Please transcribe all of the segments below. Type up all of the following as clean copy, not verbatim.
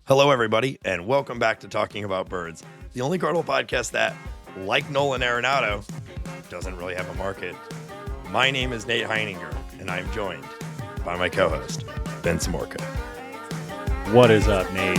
Hello, everybody, and welcome back to Talking About Birds, the only Cardinal podcast that, like Nolan Arenado, doesn't really have a market. My name is Nate Heininger, and I'm joined by my co-host, Ben Samorka. What is up, Nate?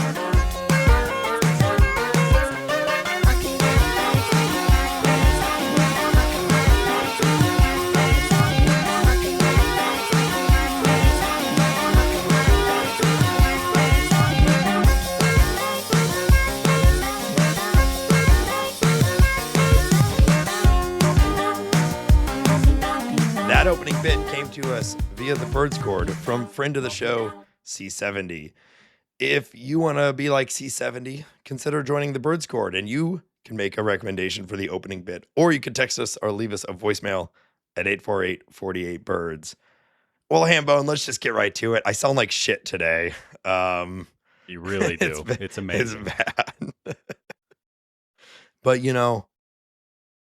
That opening bit came to us via the Birds Chord from friend of the show, C70. If you want to be like C70, consider joining the Birds Chord, and you can make a recommendation for the opening bit, or you can text us or leave us a voicemail at 848-48-BIRDS. Well, Hambone, let's just get right to it. I sound like shit today. You really do. It's amazing. It's bad. But, you know,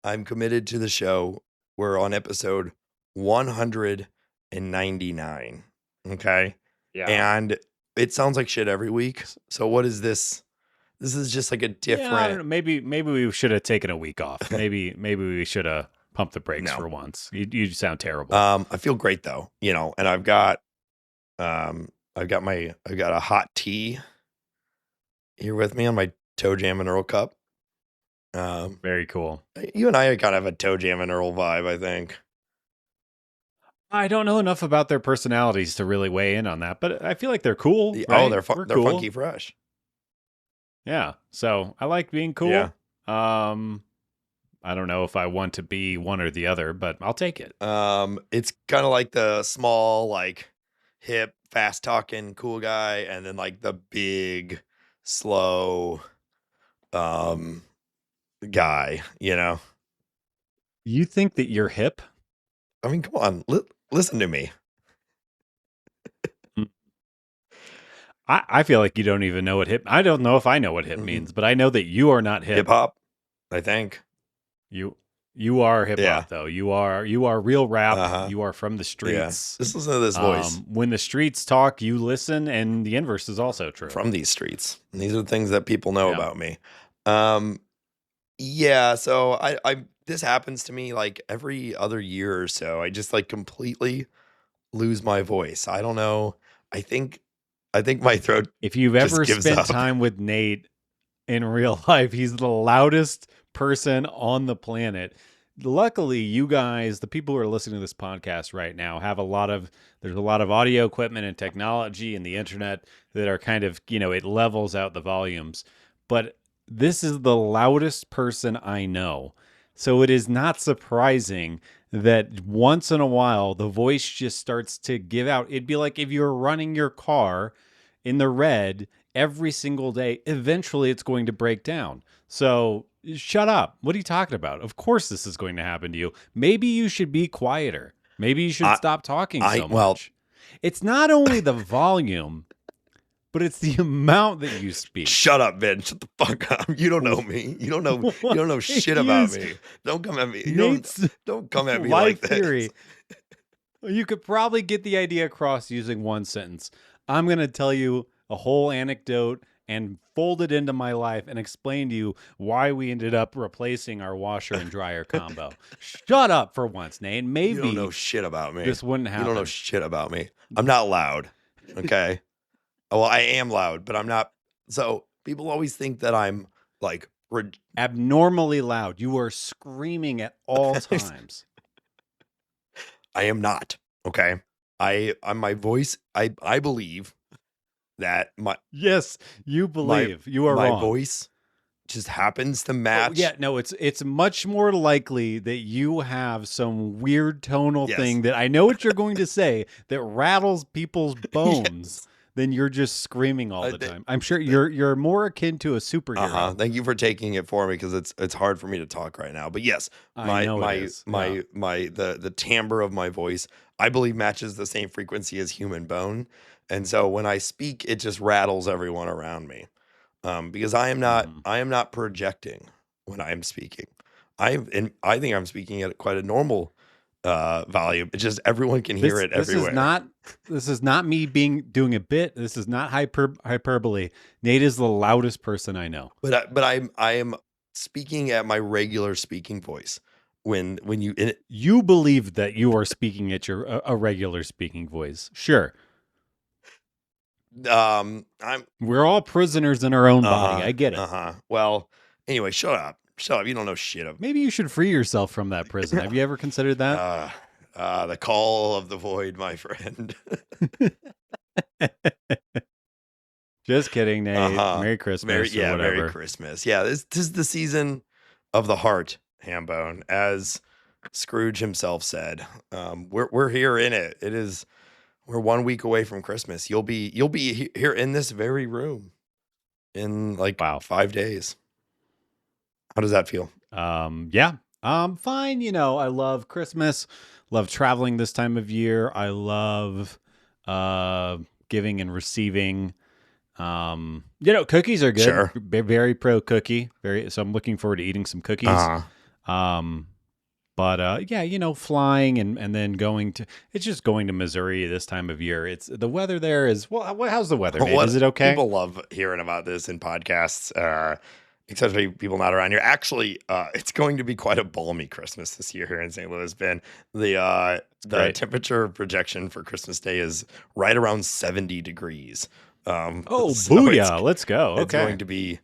I'm committed to the show. We're on episode 199. Okay. Yeah. And it sounds like shit every week. So what is this? This is just like a different. I don't know. Maybe we should have taken a week off. Maybe we should have pumped the brakes for once. You sound terrible. I feel great though, you know, and I've got a hot tea here with me on my Toe Jam and Earl cup. Very cool. You and I kind of have a Toe Jam and Earl vibe, I think. I don't know enough about their personalities to really weigh in on that, but I feel like they're cool. Oh, right? they're cool. funky fresh. Yeah. So I like being cool. Yeah. I don't know if I want to be one or the other, but I'll take it. It's kind of like the small, like hip, fast talking, cool guy, and then like the big, slow, guy. You know. You think that you're hip? I mean, come on, listen to me. I feel like you don't even know what hip. I don't know if I know what hip means, but I know that you are not hip. Hip hop, I think. You are hip hop though. You are real rap. You are from the streets. Yeah. Just listen to this voice. When the streets talk, you listen, and the inverse is also true. From these streets. And these are the things that people know about me. Yeah, so I this happens to me like every other year or so. I just like completely lose my voice. I don't know. I think my throat. If you've ever spent time with Nate in real life, he's the loudest person on the planet. Luckily, you guys, the people who are listening to this podcast right now, there's a lot of audio equipment and technology and the internet that are kind of, it levels out the volumes. But this is the loudest person I know. So it is not surprising that once in a while, the voice just starts to give out. It'd be like if you're running your car in the red every single day, eventually it's going to break down. So shut up. What are you talking about? Of course this is going to happen to you. Maybe you should be quieter. Maybe you should stop talking so much. It's not only the volume, but it's the amount that you speak. Shut up, Ben. Shut the fuck up. You don't know me. You don't know shit about me. Don't come at me. Don't come at me like this. Theory. You could probably get the idea across using one sentence. I'm going to tell you a whole anecdote and fold it into my life and explain to you why we ended up replacing our washer and dryer combo. Shut up for once, Nate. Maybe you don't know shit about me. This wouldn't happen. You don't know shit about me. I'm not loud. Okay. Well, I am loud, but I'm not. So people always think that I'm like abnormally loud. You are screaming at all times. I am not. Okay. I'm my voice. I believe that yes, you believe you are wrong. My voice just happens to match. Oh, yeah, no, it's much more likely that you have some weird tonal thing that I know what you're going to say that rattles people's bones. Then you're just screaming all the time. I'm sure you're more akin to a superhero. Thank you for taking it for me because it's hard for me to talk right now. But yes, the timbre of my voice, I believe, matches the same frequency as human bone, and so when I speak, it just rattles everyone around me. Because I am not projecting when I am speaking. I think I'm speaking at quite a normal volume. It's just everyone can hear it everywhere. This is not me doing a bit. This is not hyperbole. Nate is the loudest person I know. But I am speaking at my regular speaking voice. When You believe that you are speaking at a regular speaking voice. Sure. We're all prisoners in our own body. I get it. Well, anyway, shut up. You don't know shit of. Maybe you should free yourself from that prison. Have you ever considered that? The call of the void, my friend. Just kidding, Nate. Merry Christmas. Merry Christmas. Yeah, this is the season of the heart, Hambone, as Scrooge himself said. We're here in it. We're 1 week away from Christmas. You'll be here in this very room in 5 days. How does that feel? Yeah. Fine. You know, I love Christmas, love traveling this time of year. I love giving and receiving. Cookies are good. Sure. Very pro cookie. So I'm looking forward to eating some cookies. Flying and then going to Missouri this time of year. It's the weather there is, how's the weather? Is it okay? People love hearing about this in podcasts, especially people not around here. Actually, it's going to be quite a balmy Christmas this year here in St. Louis, Ben. The temperature projection for Christmas Day is right around 70 degrees. Booyah. Let's go. Okay. It's going to be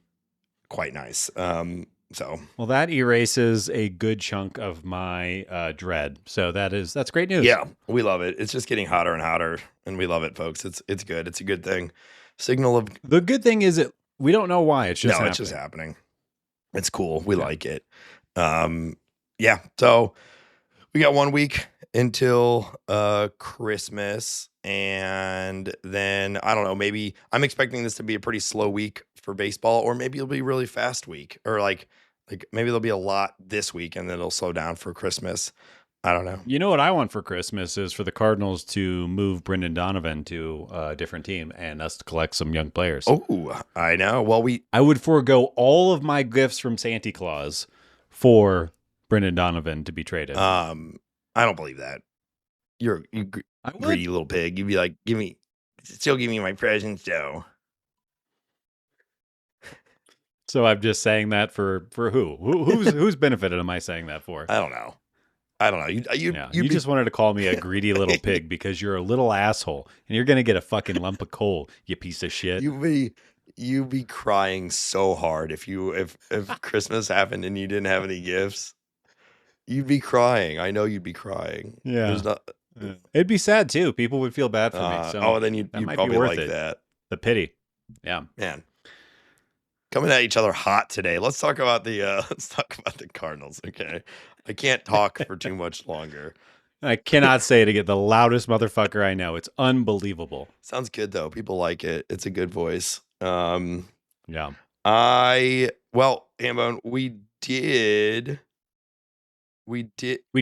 quite nice. Well, that erases a good chunk of my dread. So that's great news. Yeah, we love it. It's just getting hotter and hotter, and we love it, folks. It's good. It's a good thing. Signal of the good thing is we don't know why. It's just it's just happening. It's cool. We like it. Yeah. So we got 1 week until Christmas, and then I don't know. Maybe I'm expecting this to be a pretty slow week for baseball, or maybe it'll be a really fast week, or like maybe there'll be a lot this week and then it'll slow down for Christmas. I don't know. You know what I want for Christmas is for the Cardinals to move Brendan Donovan to a different team and us to collect some young players. Oh, I know. Well, I would forego all of my gifts from Santa Claus for Brendan Donovan to be traded. I don't believe that. You greedy little pig. You'd be like, give me my presents, Joe. So I'm just saying that for who? Whose benefit am I saying that for? I don't know. You just wanted to call me a greedy little pig because you're a little asshole and you're gonna get a fucking lump of coal, you piece of shit. You'd be crying so hard if Christmas happened and you didn't have any gifts. You'd be crying. I know you'd be crying. Yeah. It'd be sad too. People would feel bad for me. So then you'd probably like that. The pity. Yeah. Man. Coming at each other hot today. Let's talk about the Cardinals, okay? I can't talk for too much longer. I cannot say it again. The loudest motherfucker I know. It's unbelievable. Sounds good though. People like it. It's a good voice. Yeah. Hambone, we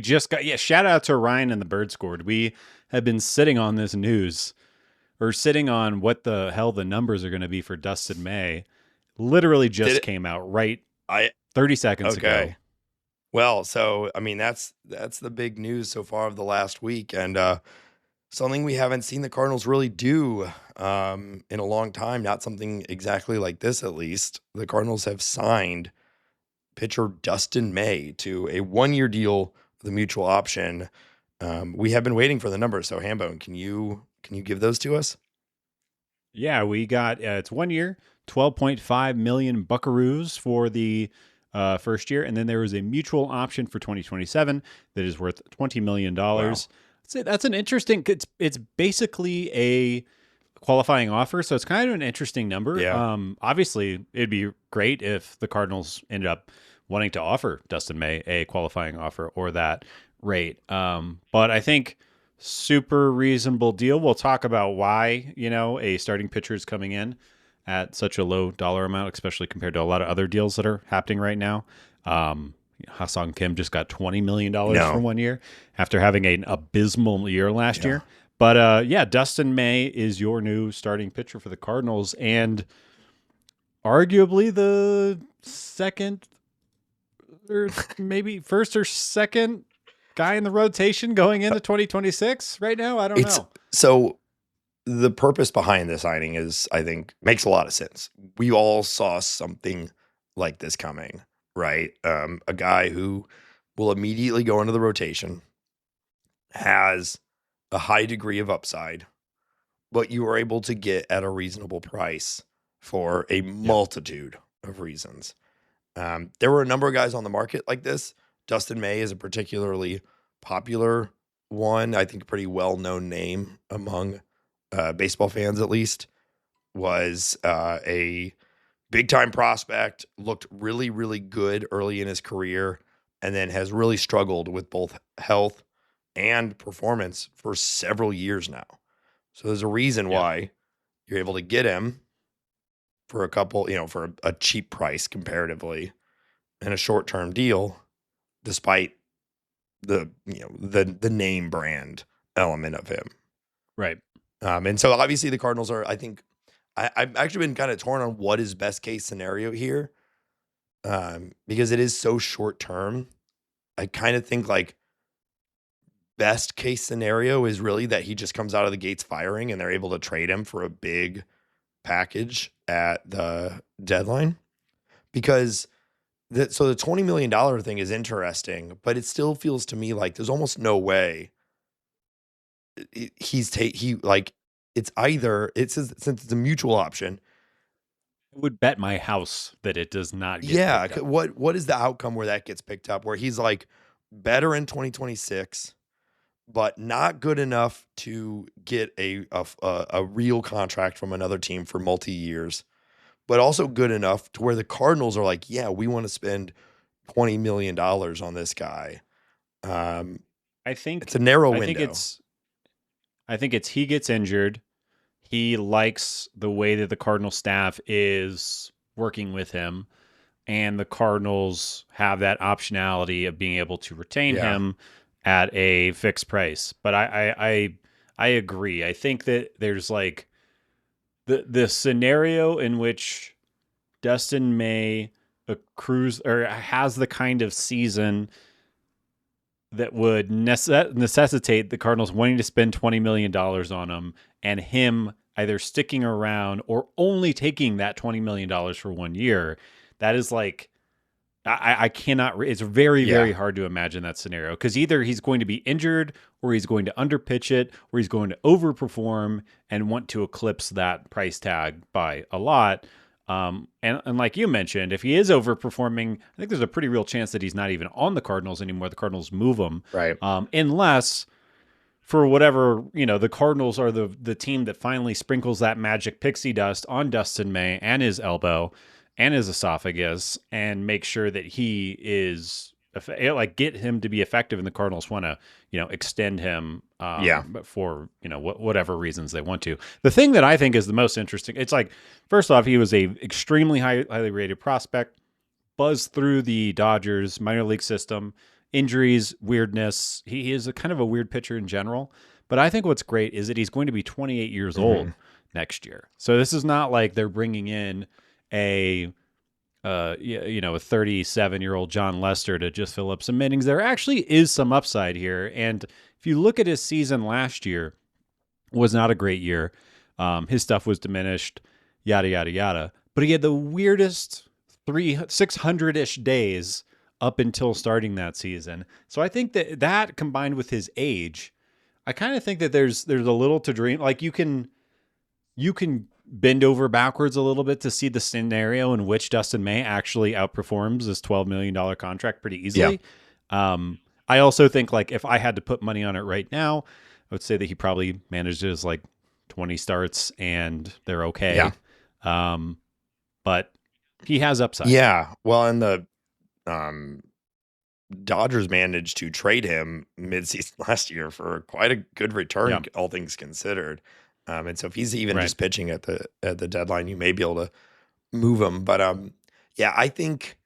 just got shout out to Ryan and the Bird Scored. We have been sitting on this news, or sitting on what the hell the numbers are going to be for Dustin May. Literally just came out 30 seconds ago. Well, so I mean that's the big news so far of the last week, and something we haven't seen the Cardinals really do in a long time. Not something exactly like this, at least. The Cardinals have signed pitcher Dustin May to a 1-year deal with a mutual option. We have been waiting for the numbers. So Hambone, can you give those to us? Yeah, we got it's 1 year, 12.5 million buckaroos for the first year, and then there was a mutual option for 2027 that is worth $20 million. Wow. That's an interesting. It's basically a qualifying offer, so it's kind of an interesting number. Yeah. Obviously, it'd be great if the Cardinals ended up wanting to offer Dustin May a qualifying offer or that rate. But I think super reasonable deal. We'll talk about why, a starting pitcher is coming in at such a low dollar amount, especially compared to a lot of other deals that are happening right now. Ha-Seong Kim just got $20 million for 1 year after having an abysmal year last year. But Dustin May is your new starting pitcher for the Cardinals, and arguably the second or maybe first or second guy in the rotation going into 2026 right now? I don't know. So the purpose behind the signing is, I think, makes a lot of sense. We all saw something like this coming, right? A guy who will immediately go into the rotation, has a high degree of upside, but you were able to get at a reasonable price for a multitude of reasons. There were a number of guys on the market like this. Dustin May is a particularly popular one. I think a pretty well-known name among baseball fans, at least, was a big-time prospect, looked really, really good early in his career, and then has really struggled with both health and performance for several years now. So there's a reason why you're able to get him for a couple, for a cheap price comparatively and a short-term deal, despite the name brand element of him. Right. And so obviously the Cardinals are, I think, I've actually been kind of torn on what is best case scenario here. Because it is so short term. I kind of think like best case scenario is really that he just comes out of the gates firing and they're able to trade him for a big package at the deadline. Because the $20 million thing is interesting, but it still feels to me like there's almost no way it's either, since it's a mutual option. I would bet my house that it does not get picked up. What is the outcome where that gets picked up, where he's like better in 2026, but not good enough to get a real contract from another team for multi-years, but also good enough to where the Cardinals are like, yeah, we want to spend $20 million on this guy. I think it's a narrow window. I think it's he gets injured. He likes the way that the Cardinal staff is working with him, and the Cardinals have that optionality of being able to retain him at a fixed price. But I agree. I think that there's like the scenario in which Dustin May accrues or has the kind of season that would necessitate the Cardinals wanting to spend $20 million on him, and him either sticking around or only taking that $20 million for 1 year. That is like, I cannot, it's very, very hard to imagine that scenario, because either he's going to be injured or he's going to underpitch it or he's going to overperform and want to eclipse that price tag by a lot. And like you mentioned, if he is overperforming, I think there's a pretty real chance that he's not even on the Cardinals anymore. The Cardinals move him. Right. Unless for whatever, the Cardinals are the team that finally sprinkles that magic pixie dust on Dustin May and his elbow and his esophagus and make sure that he is get him to be effective, and the Cardinals want to, extend him for, whatever reasons they want to. The thing that I think is the most interesting, it's like, first off, he was a extremely highly rated prospect, buzzed through the Dodgers minor league system, injuries, weirdness. He is a kind of a weird pitcher in general, but I think what's great is that he's going to be 28 years old next year. So this is not like they're bringing in a 37-year-old John Lester to just fill up some innings. There actually is some upside here. And if you look at his season last year, was not a great year. His stuff was diminished, yada, yada, yada. But he had the weirdest 600-ish days up until starting that season. So I think that combined with his age, I kind of think that there's a little to dream. Like you can bend over backwards a little bit to see the scenario in which Dustin May actually outperforms this $12 million contract pretty easily. Yeah. I also think, like, if I had to put money on it right now, I would say that he probably manages like 20 starts and they're okay. Yeah. But he has upside. Yeah. Well, and the Dodgers managed to trade him midseason last year for quite a good return, all things considered. And so if he's even just pitching at the deadline, you may be able to move him. But I think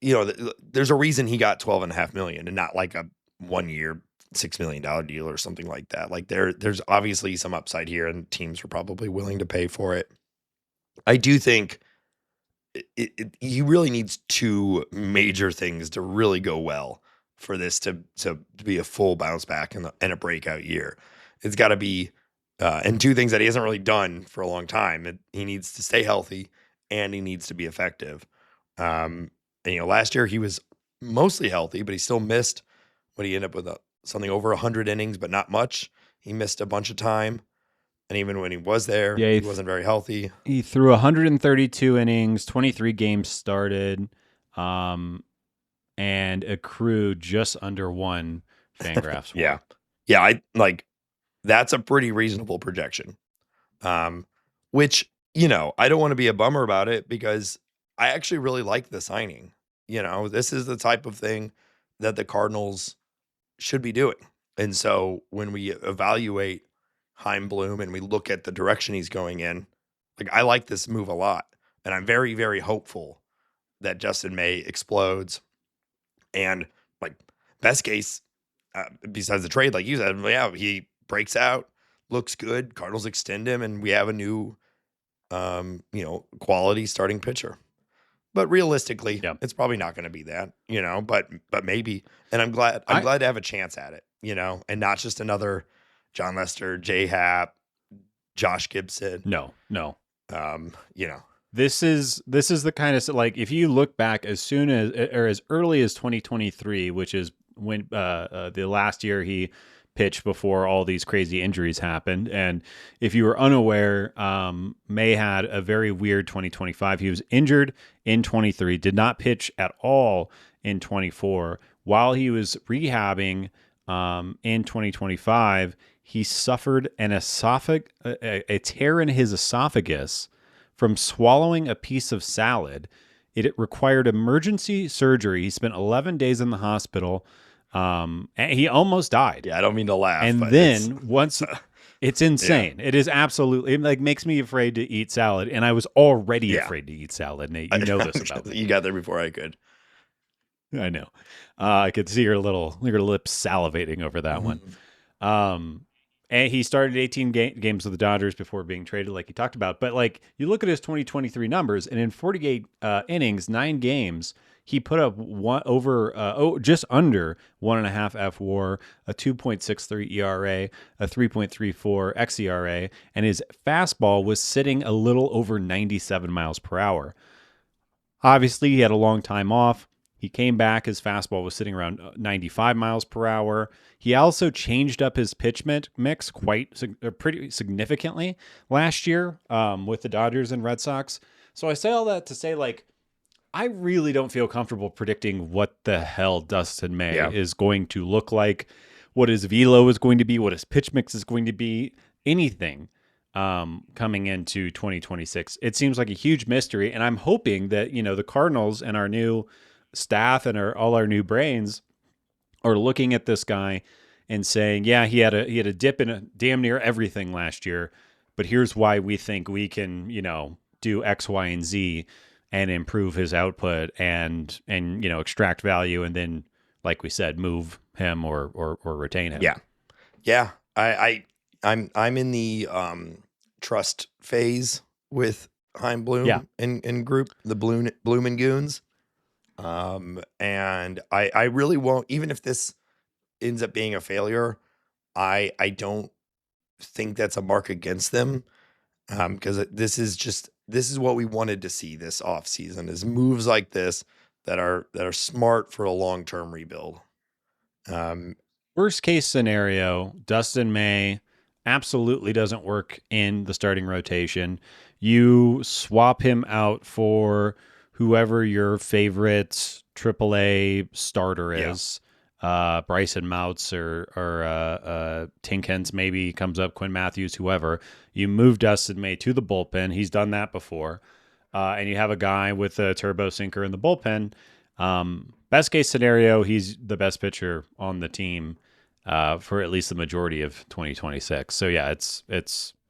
there's a reason he got $12.5 million and not like a 1 year $6 million deal or something like that. Like there's obviously some upside here, and teams are probably willing to pay for it. I do think he really needs two major things to really go well for this to be a full bounce back and a breakout year. It's got to be, and two things that he hasn't really done for a long time. He needs to stay healthy and he needs to be effective. And, last year he was mostly healthy, but he still missed when he ended up with something over 100 innings, but not much. He missed a bunch of time. And even when he was there, he wasn't very healthy. He threw 132 innings, 23 games started, and accrued just under 1 Fangraphs. Yeah. I that's a pretty reasonable projection. Which, I don't want to be a bummer about it because I actually really like the signing. This is the type of thing that the Cardinals should be doing. And so when we evaluate Chaim Bloom and we look at the direction he's going in, I like this move a lot. And I'm very, very hopeful that Dustin May explodes. And best case, besides the trade, like you said, he breaks out, looks good, Cardinals extend him, and we have a new, quality starting pitcher. But realistically, it's probably not going to be that, but maybe. And I'm glad to have a chance at it, and not just another John Lester, J Happ, Josh Gibson. No. This is the kind of, if you look back as soon as, or as early as 2023, which is when the last year he pitched before all these crazy injuries happened. And if you were unaware, May had a very weird 2025. He was injured in 23, did not pitch at all in 24. While he was rehabbing in 2025, he suffered a tear in his esophagus from swallowing a piece of salad. It required emergency surgery. He spent 11 days in the hospital. And he almost died. Yeah, I don't mean to laugh. And then once it's insane. Yeah. It is absolutely, it makes me afraid to eat salad. And I was already afraid to eat salad, Nate. You know this about me. You got there before I could. I know. I could see your lips salivating over that one. And he started 18 games with the Dodgers before being traded, like he talked about. But you look at his 2023 numbers, and in 48 innings, 9 games, he put up just under 1.5 FWAR, a 2.63 ERA, a 3.34 xERA, and his fastball was sitting a little over 97 miles per hour. Obviously, he had a long time off. He came back. His fastball was sitting around 95 miles per hour. He also changed up his pitch mix pretty significantly last year with the Dodgers and Red Sox. So I say all that to say, I really don't feel comfortable predicting what the hell Dustin May is going to look like, what his velo is going to be, what his pitch mix is going to be, anything coming into 2026. It seems like a huge mystery, and I'm hoping that, the Cardinals and our new staff and all our new brains are looking at this guy and saying, yeah, he had a dip in damn near everything last year, but here's why we think we can, do X, Y, and Z and improve his output and extract value, and then, like we said, move him or retain him. Yeah. I'm in the trust phase with Chaim Bloom and group, the Bloom and Goons. And I really won't, even if this ends up being a failure, I don't think that's a mark against them. Because this is what we wanted to see this offseason, is moves like this that are smart for a long-term rebuild. Worst case scenario, Dustin May absolutely doesn't work in the starting rotation. You swap him out for whoever your favorite AAA starter is. Bryson Mouts or Tinkens maybe comes up, Quinn Matthews, whoever. You move Dustin May to the bullpen. He's done that before. And you have a guy with a turbo sinker in the bullpen. Best case scenario, he's the best pitcher on the team for at least the majority of 2026. So yeah,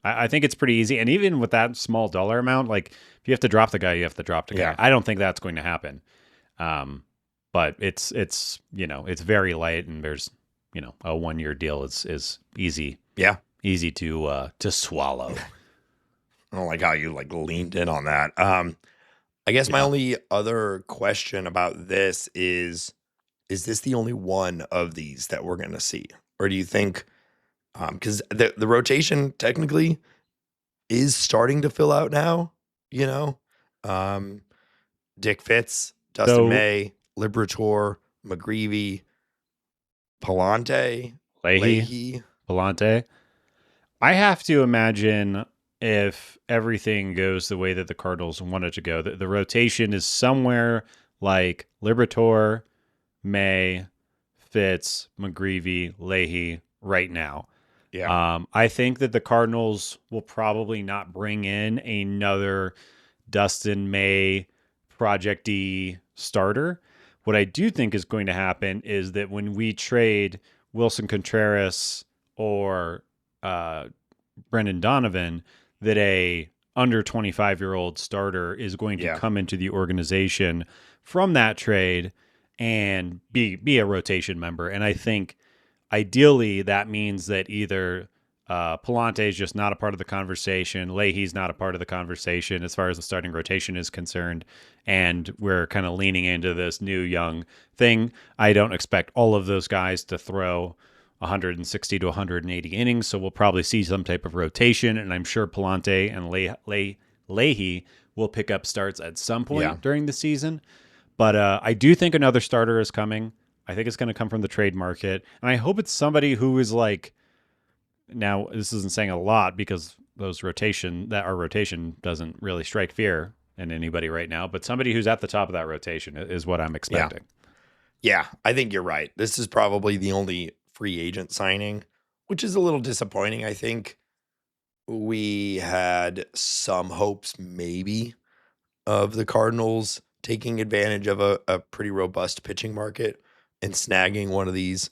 I think it's pretty easy. And even with that small dollar amount, if you have to drop the guy, you have to drop the guy. I don't think that's going to happen. But it's very light, and there's a 1-year deal is easy. Yeah, easy to swallow. I don't like how you leaned in on that. I guess my only other question about this is, is this the only one of these that we're going to see? Or do you think, because the rotation technically is starting to fill out now, um, Dick Fitz, Dustin May, Liberatore, McGreevy, Palante, Leahy. Palante. I have to imagine if everything goes the way that the Cardinals want it to go, the rotation is somewhere like Liberatore, May, Fitz, McGreevy, Leahy right now. Yeah. I think that the Cardinals will probably not bring in another Dustin May project-y starter. What I do think is going to happen is that when we trade Willson Contreras or Brendan Donovan, that a under 25-year-old starter is going to come into the organization from that trade and be a rotation member. And I think ideally that means that either Palante is just not a part of the conversation, Leahy's not a part of the conversation as far as the starting rotation is concerned, and we're kind of leaning into this new young thing. I don't expect all of those guys to throw 160 to 180 innings, so we'll probably see some type of rotation, and I'm sure Palante and Leahy will pick up starts at some point during the season. But I do think another starter is coming. I think it's going to come from the trade market, and I hope it's somebody who is like, now this isn't saying a lot because our rotation doesn't really strike fear in anybody right now, but somebody who's at the top of that rotation is what I'm expecting. Yeah, I think you're right. This is probably the only free agent signing, which is a little disappointing. I think we had some hopes maybe of the Cardinals taking advantage of a pretty robust pitching market and snagging one of these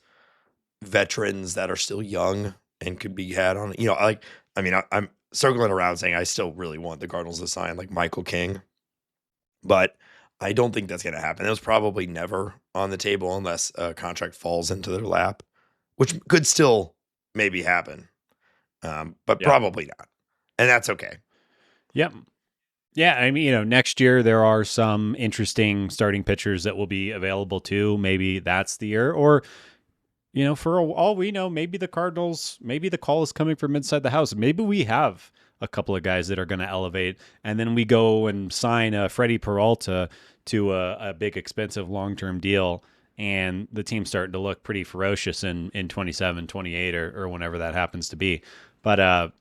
veterans that are still young and could be had on, I'm circling around saying I still really want the Cardinals to sign like Michael King, but I don't think that's going to happen. It was probably never on the table unless a contract falls into their lap, which could still maybe happen, but probably not. And that's okay. Yep. Yeah, I mean, next year there are some interesting starting pitchers that will be available too. Maybe that's the year. Or, for all we know, maybe the Cardinals, maybe the call is coming from inside the house. Maybe we have a couple of guys that are going to elevate, and then we go and sign Freddie Peralta to a big, expensive long-term deal, and the team's starting to look pretty ferocious in 27, 28, or whenever that happens to be. But, I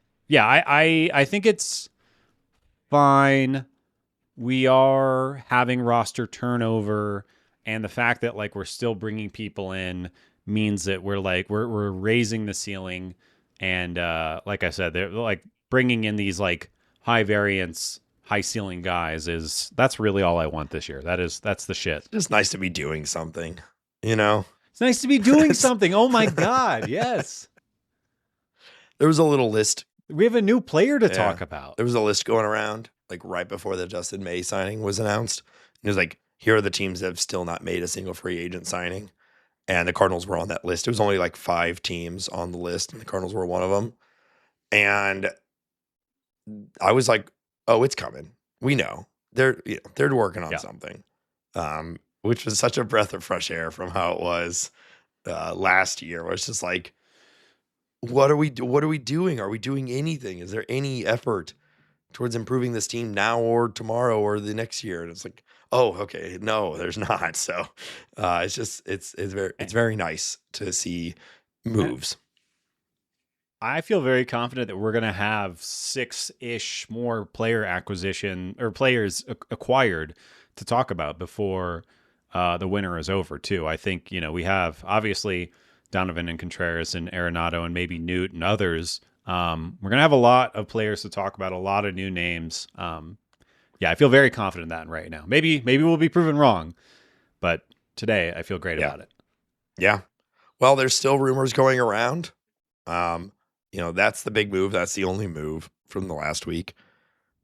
think it's fine. We are having roster turnover, and the fact that we're still bringing people in means that we're raising the ceiling. And like I said, they're bringing in these high variance, high ceiling guys that's really all I want this year. That's the shit. It's just nice to be doing something, It's nice to be doing something. Oh my God. Yes. There was a little list. We have a new player to talk about. There was a list going around right before the Dustin May signing was announced. And it was here are the teams that have still not made a single free agent signing. And the Cardinals were on that list. It was only 5 teams on the list, and the Cardinals were one of them. And I was like, oh, it's coming. We know. They're working on something. Which was such a breath of fresh air from how it was last year, where it's just what are we doing? Are we doing anything? Is there any effort towards improving this team now or tomorrow or the next year? And it's oh, okay, no, there's not. So it's very nice to see moves. I feel very confident that we're going to have 6-ish more player acquisition or players acquired to talk about before the winter is over too. I think, we have obviously Donovan and Contreras and Arenado and maybe Newt and others. We're going to have a lot of players to talk about, a lot of new names. I feel very confident in that right now. Maybe we'll be proven wrong, but today I feel great about it. Yeah. Well, there's still rumors going around. That's the big move. That's the only move from the last week.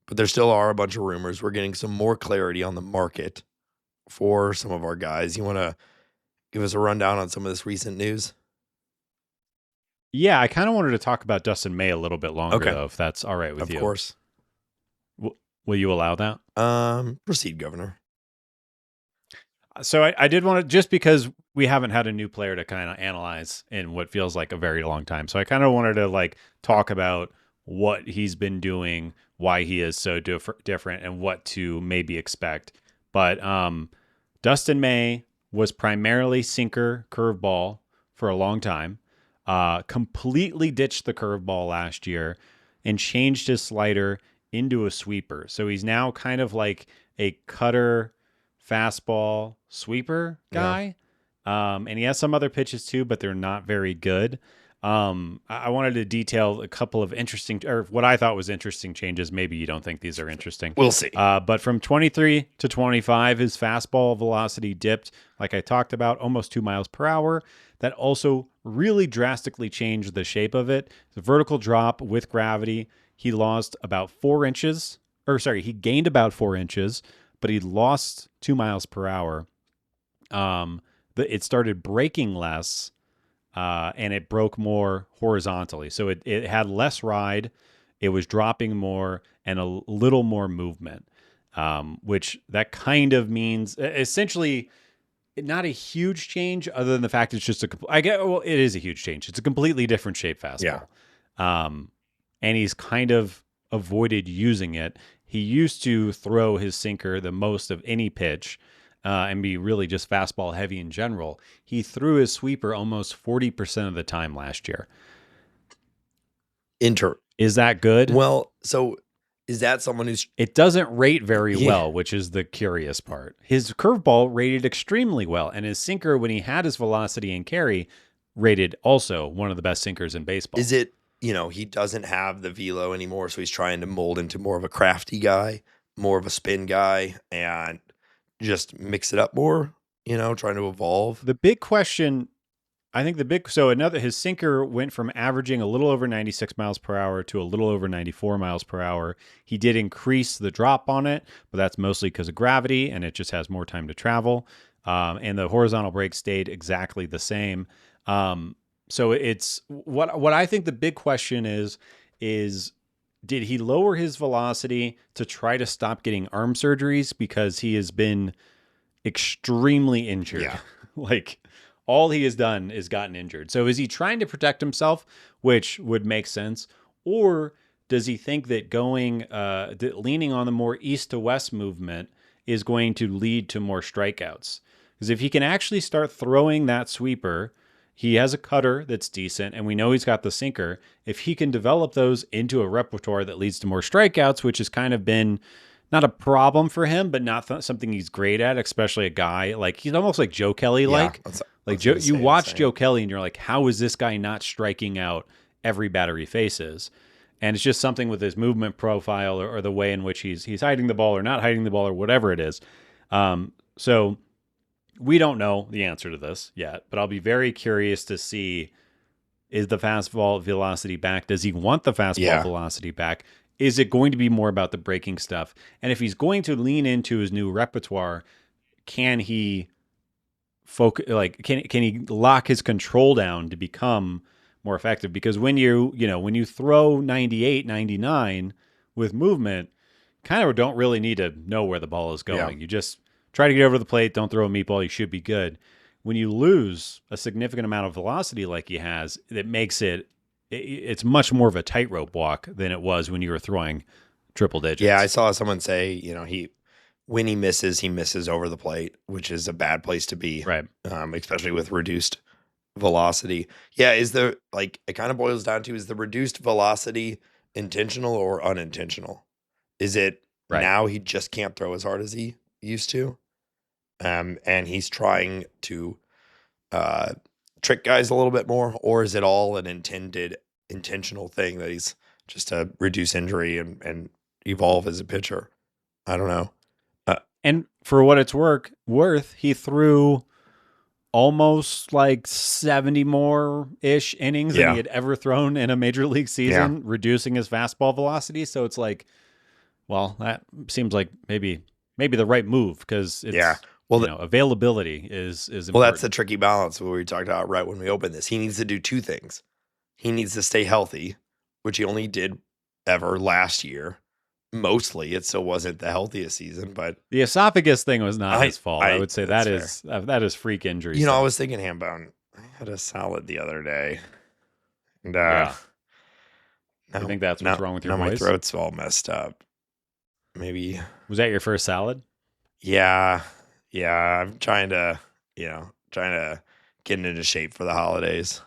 But there still are a bunch of rumors. We're getting some more clarity on the market for some of our guys. You want to give us a rundown on some of this recent news? Yeah, I kind of wanted to talk about Dustin May a little bit longer, though, if that's all right with you. Of course. Will you allow that? Proceed, Governor. So I did want to, just because we haven't had a new player to kind of analyze in what feels like a very long time. So I kind of wanted to like talk about what he's been doing, why he is so different, and what to maybe expect. But Dustin May was primarily sinker curveball for a long time. Completely ditched the curveball last year and changed his slider into a sweeper. So he's now kind of like a cutter, fastball, sweeper guy. Yeah. And he has some other pitches too, but they're not very good. I wanted to detail a couple of interesting, or what I thought was interesting changes. Maybe you don't think these are interesting. We'll see. But from 23 to 25, his fastball velocity dipped, like I talked about, almost 2 miles per hour. That also really drastically changed the shape of it. The vertical drop with gravity, he lost about 4 inches, he gained about 4 inches, but he lost 2 miles per hour. It started breaking less, and it broke more horizontally. So it had less ride, it was dropping more, and a little more movement, which that kind of means essentially not a huge change other than the fact it's just it is a huge change. It's a completely different shape fastball. Yeah. And he's kind of avoided using it. He used to throw his sinker the most of any pitch, and be really just fastball heavy in general. He threw his sweeper almost 40% of the time last year. Is that good? Well, so is that someone who's... It doesn't rate very well, which is the curious part. His curveball rated extremely well, and his sinker, when he had his velocity and carry, rated also one of the best sinkers in baseball. Is it, he doesn't have the velo anymore, so he's trying to mold into more of a crafty guy, more of a spin guy, and just mix it up more, trying to evolve. The big question, I think his sinker went from averaging a little over 96 miles per hour to a little over 94 miles per hour. He did increase the drop on it, but that's mostly because of gravity, and it just has more time to travel. And the horizontal break stayed exactly the same. So it's what I think the big question is did he lower his velocity to try to stop getting arm surgeries because he has been extremely injured? Yeah. Like all he has done is gotten injured. So is he trying to protect himself, which would make sense? Or does he think that leaning on the more east to west movement is going to lead to more strikeouts? Because if he can actually start throwing that sweeper, he has a cutter that's decent, and we know he's got the sinker. If he can develop those into a repertoire that leads to more strikeouts, which has kind of been not a problem for him, but not something he's great at, especially a guy like he's almost like Joe Kelly. You watch Joe Kelly and you're like, how is this guy not striking out every batter he faces? And it's just something with his movement profile or the way in which he's hiding the ball or not hiding the ball or whatever it is. So we don't know the answer to this yet, but I'll be very curious to see, is the fastball velocity back? Does he want the fastball velocity back? Is it going to be more about the breaking stuff? And if he's going to lean into his new repertoire, can he focus? Like, can he lock his control down to become more effective? Because when you throw 98, 99 with movement, kind of don't really need to know where the ball is going. Yeah. You just try to get over the plate. Don't throw a meatball. You should be good. When you lose a significant amount of velocity like he has, it makes it's much more of a tightrope walk than it was when you were throwing triple digits. Yeah, I saw someone say, when he misses over the plate, which is a bad place to be, right? Especially with reduced velocity. Yeah, it kind of boils down to, is the reduced velocity intentional or unintentional? Is it now he just can't throw as hard as he used to? And he's trying to trick guys a little bit more, or is it all an intentional thing that he's just to reduce injury and evolve as a pitcher? I don't know. And for what it's worth, he threw almost like 70 more-ish innings than he had ever thrown in a major league season, reducing his fastball velocity. So it's like, well, that seems like maybe the right move, because it's availability is important. Well, that's the tricky balance where we talked about right when we opened this. He needs to do two things. He needs to stay healthy, which he only did ever last year, mostly. It still wasn't the healthiest season, but The esophagus thing was not his fault. I would say that that's is freak injury. I stuff. was thinking Hambone. I had a salad the other day, and Yeah. now, I think that's what's wrong with your now my voice. throat's all messed up. Maybe. Was that your first salad? Yeah. I'm trying to get into shape for the holidays.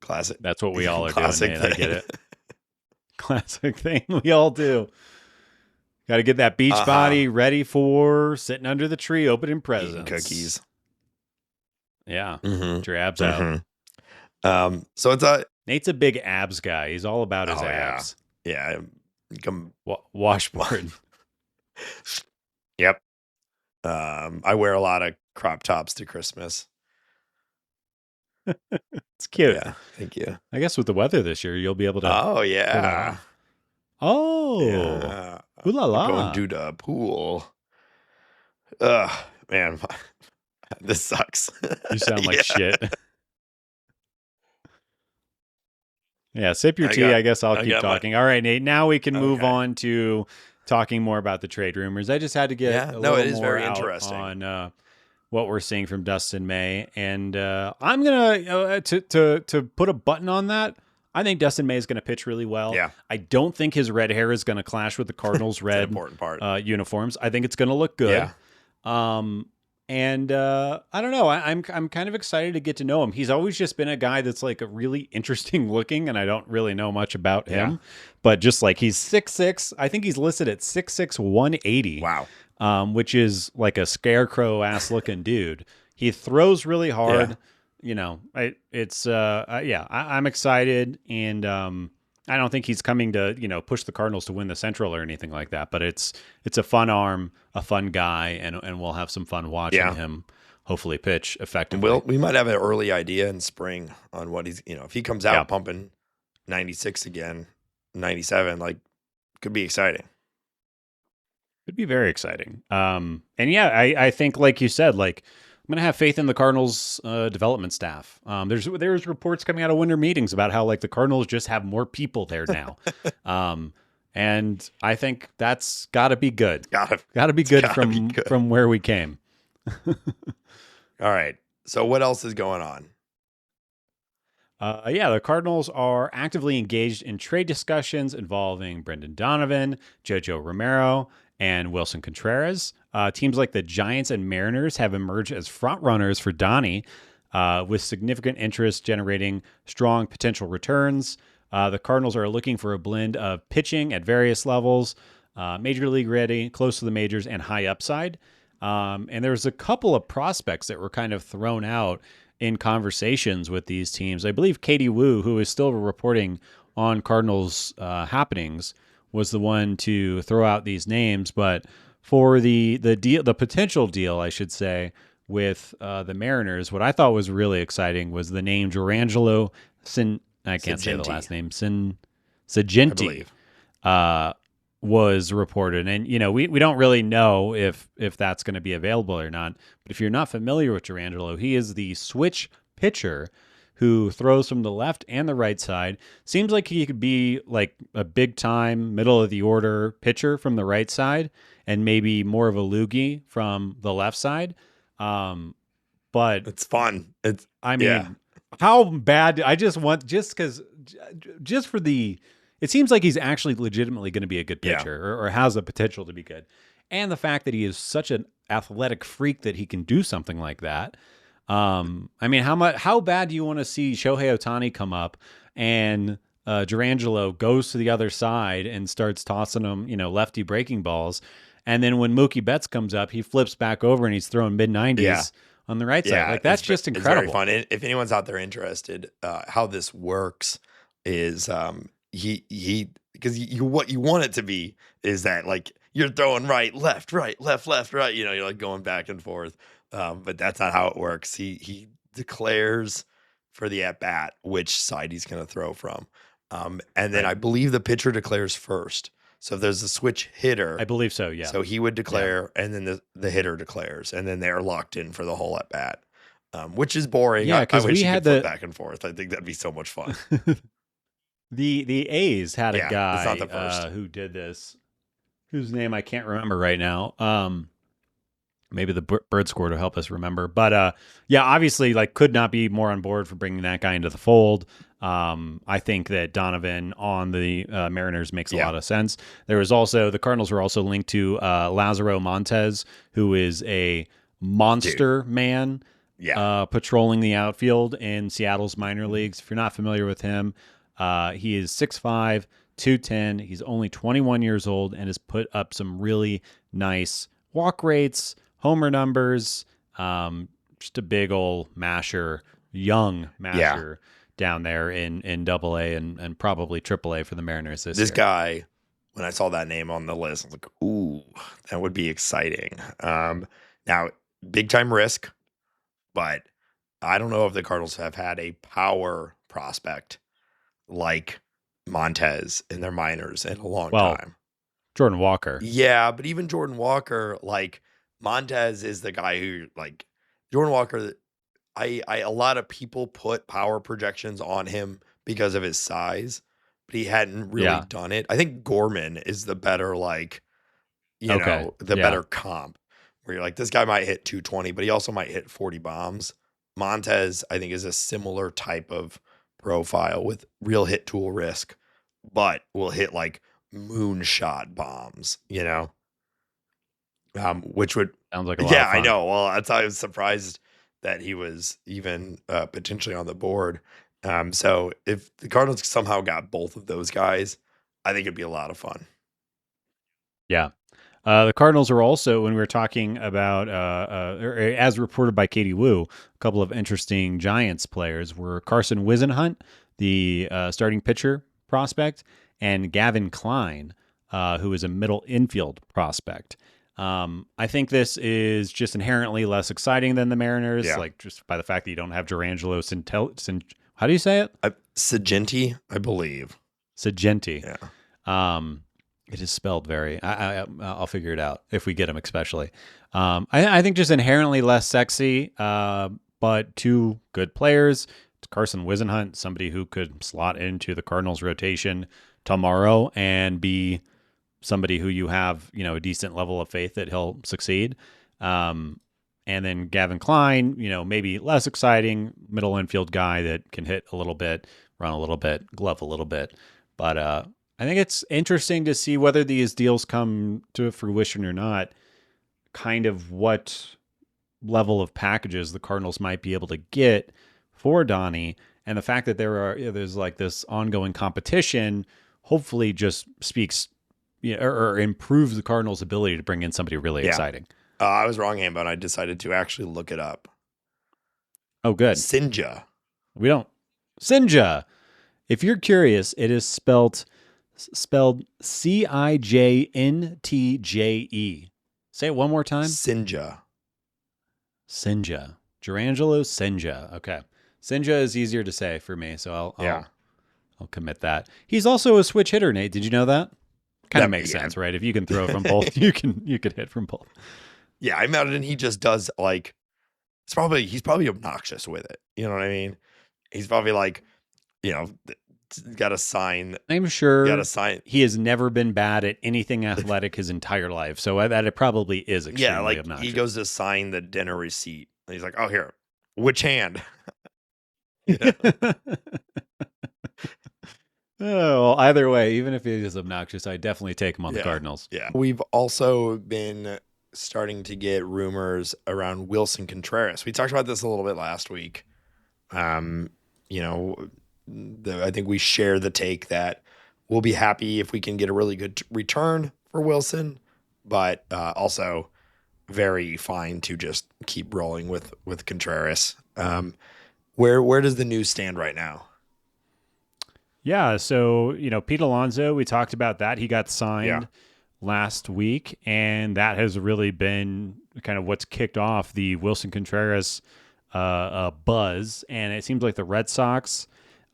Classic. That's what we all are Classic doing, Nate. I thing. get it. Classic thing we all do. Got to get that beach body ready for sitting under the tree, opening presents. Eating cookies. Yeah. Mm-hmm. Get your abs out. So it's Nate's a big abs guy. He's all about his abs. Yeah. Washboard. Yep. I wear a lot of crop tops to Christmas. It's cute. Yeah, thank you. I guess with the weather this year, you'll be able to. Oh yeah. Oh. Ooh la la. Going to the pool. Man, this sucks. You sound like shit. Yeah, sip your tea. I guess I'll keep talking. All right, Nate. Now we can move on to talking more about the trade rumors. I just had to get a little it is more very out interesting on what we're seeing from Dustin May, and I'm gonna to put a button on that. I think Dustin May is going to pitch really well. Yeah. I don't think his red hair is going to clash with the Cardinals' red important part. uniforms. I think it's going to look good. Yeah. And I don't know. I'm kind of excited to get to know him. He's always just been a guy that's like a really interesting looking, and I don't really know much about him. But just like he's 6'6", I think he's listed at 6'6", 180. Wow. Which is like a scarecrow ass looking dude. He throws really hard. Yeah. You know, I'm excited, and I don't think he's coming to push the Cardinals to win the Central or anything like that. But it's a fun arm, a fun guy, and we'll have some fun watching him hopefully pitch effectively. We might have an early idea in spring on what he's if he comes out pumping 96 again, 97, like could be exciting. Could be very exciting. I think like you said, like I'm gonna have faith in the Cardinals development staff. There's reports coming out of winter meetings about how like the Cardinals just have more people there now. And I think that's gotta be good. Gotta be good from where we came. All right. So what else is going on? The Cardinals are actively engaged in trade discussions involving Brendan Donovan, JoJo Romero, and Willson Contreras. Teams like the Giants and Mariners have emerged as frontrunners for Donnie, with significant interest generating strong potential returns. The Cardinals are looking for a blend of pitching at various levels, major league ready, close to the majors, and high upside. And there's a couple of prospects that were kind of thrown out in conversations with these teams. I believe Katie Wu, who is still reporting on Cardinals happenings, was the one to throw out these names. But for the potential deal, I should say, with the Mariners, what I thought was really exciting was the name Jurangelo I can't say the last name. Sagenti was reported. And, we don't really know if that's going to be available or not. But if you're not familiar with Jurangelo, he is the switch pitcher who throws from the left and the right side. Seems like he could be like a big-time, middle-of-the-order pitcher from the right side and maybe more of a loogie from the left side. But it's fun. How bad? I just want it seems like he's actually legitimately going to be a good pitcher or has the potential to be good. And the fact that he is such an athletic freak that he can do something like that. How bad do you want to see Shohei Ohtani come up and Jurangelo goes to the other side and starts tossing him, lefty breaking balls. And then when Mookie Betts comes up, he flips back over and he's throwing mid-90s on the right side. Like that's just incredible. It's very fun. If anyone's out there interested, how this works is because what you want it to be is that like you're throwing right, left, right. You're like going back and forth. But that's not how it works. He declares for the at bat which side he's going to throw from, and then I believe the pitcher declares first. So if there's a switch hitter, I believe so. Yeah. So he would declare, and then the hitter declares, and then they're locked in for the whole at bat, which is boring. Yeah, because we had could flip back and forth. I think that'd be so much fun. The A's had a Yeah, guy it's not the first. who did this, whose name I can't remember right now. Maybe the bird score to help us remember. But yeah, obviously, like, could not be more on board for bringing that guy into the fold. I think that Donovan on the Mariners makes a lot of sense. There was also, the Cardinals were also linked to Lazaro Montes, who is a monster man patrolling the outfield in Seattle's minor leagues. If you're not familiar with him, he is 6'5", 210. He's only 21 years old and has put up some really nice walk rates, homer numbers, just a big old masher, young masher down there in Double-A and probably Triple-A for the Mariners this year. This guy, when I saw that name on the list, I was like, ooh, that would be exciting. Now, big time risk, but I don't know if the Cardinals have had a power prospect like Montez in their minors in a long time. Jordan Walker. Yeah, but even Jordan Walker, like, Montez is the guy who, like, Jordan Walker, a lot of people put power projections on him because of his size, but he hadn't really done it. I think Gorman is the better, like, better comp, where you're like, this guy might hit 220, but he also might hit 40 bombs. Montez, I think, is a similar type of profile with real hit tool risk, but will hit, like, moonshot bombs, which would sounds like a lot of fun. I know. Well, I was surprised that he was even potentially on the board. So if the Cardinals somehow got both of those guys, I think it'd be a lot of fun. Yeah. The Cardinals are also, when we were talking about, as reported by Katie Wu, a couple of interesting Giants players were Carson Whisenhunt, the starting pitcher prospect, and Gavin Klein, who is a middle infield prospect. I think this is just inherently less exciting than the Mariners, like just by the fact that you don't have Durangelo how do you say it? Sagenti, I believe. Sagenti. Yeah. It is spelled very. I'll figure it out if we get him, especially. I think just inherently less sexy, but two good players. It's Carson Whisenhunt, somebody who could slot into the Cardinals rotation tomorrow and be somebody who you have, a decent level of faith that he'll succeed. And then Gavin Klein, maybe less exciting middle infield guy that can hit a little bit, run a little bit, glove a little bit. But I think it's interesting to see whether these deals come to fruition or not, kind of what level of packages the Cardinals might be able to get for Donnie. And the fact that there's like this ongoing competition hopefully just speaks or improves the Cardinals' ability to bring in somebody really exciting. I was wrong, Ambo, and I decided to actually look it up. Oh, good. Sinja. Sinja. If you're curious, it is spelledCijntje. Say it one more time. Sinja. Durangelo Sinja. Okay. Sinja is easier to say for me, so I'll commit that. He's also a switch hitter, Nate. Did you know that? Kind of makes sense, right? If you can throw from both, you can hit from both. Yeah, I imagine he just does, like, he's probably obnoxious with it. You know what I mean? He's probably like, got a sign. I'm sure he has never been bad at anything athletic his entire life. So that it probably is extremely obnoxious. He goes to sign the dinner receipt. And he's like, oh, here, which hand? Oh, well, either way, even if he is obnoxious, I definitely take him on the Cardinals. Yeah. We've also been starting to get rumors around Willson Contreras. We talked about this a little bit last week. I think we share the take that we'll be happy if we can get a really good return for Willson, but also very fine to just keep rolling with Contreras. Where does the news stand right now? Yeah, so, Pete Alonso, we talked about that. He got signed last week, and that has really been kind of what's kicked off the Willson Contreras buzz. And it seems like the Red Sox,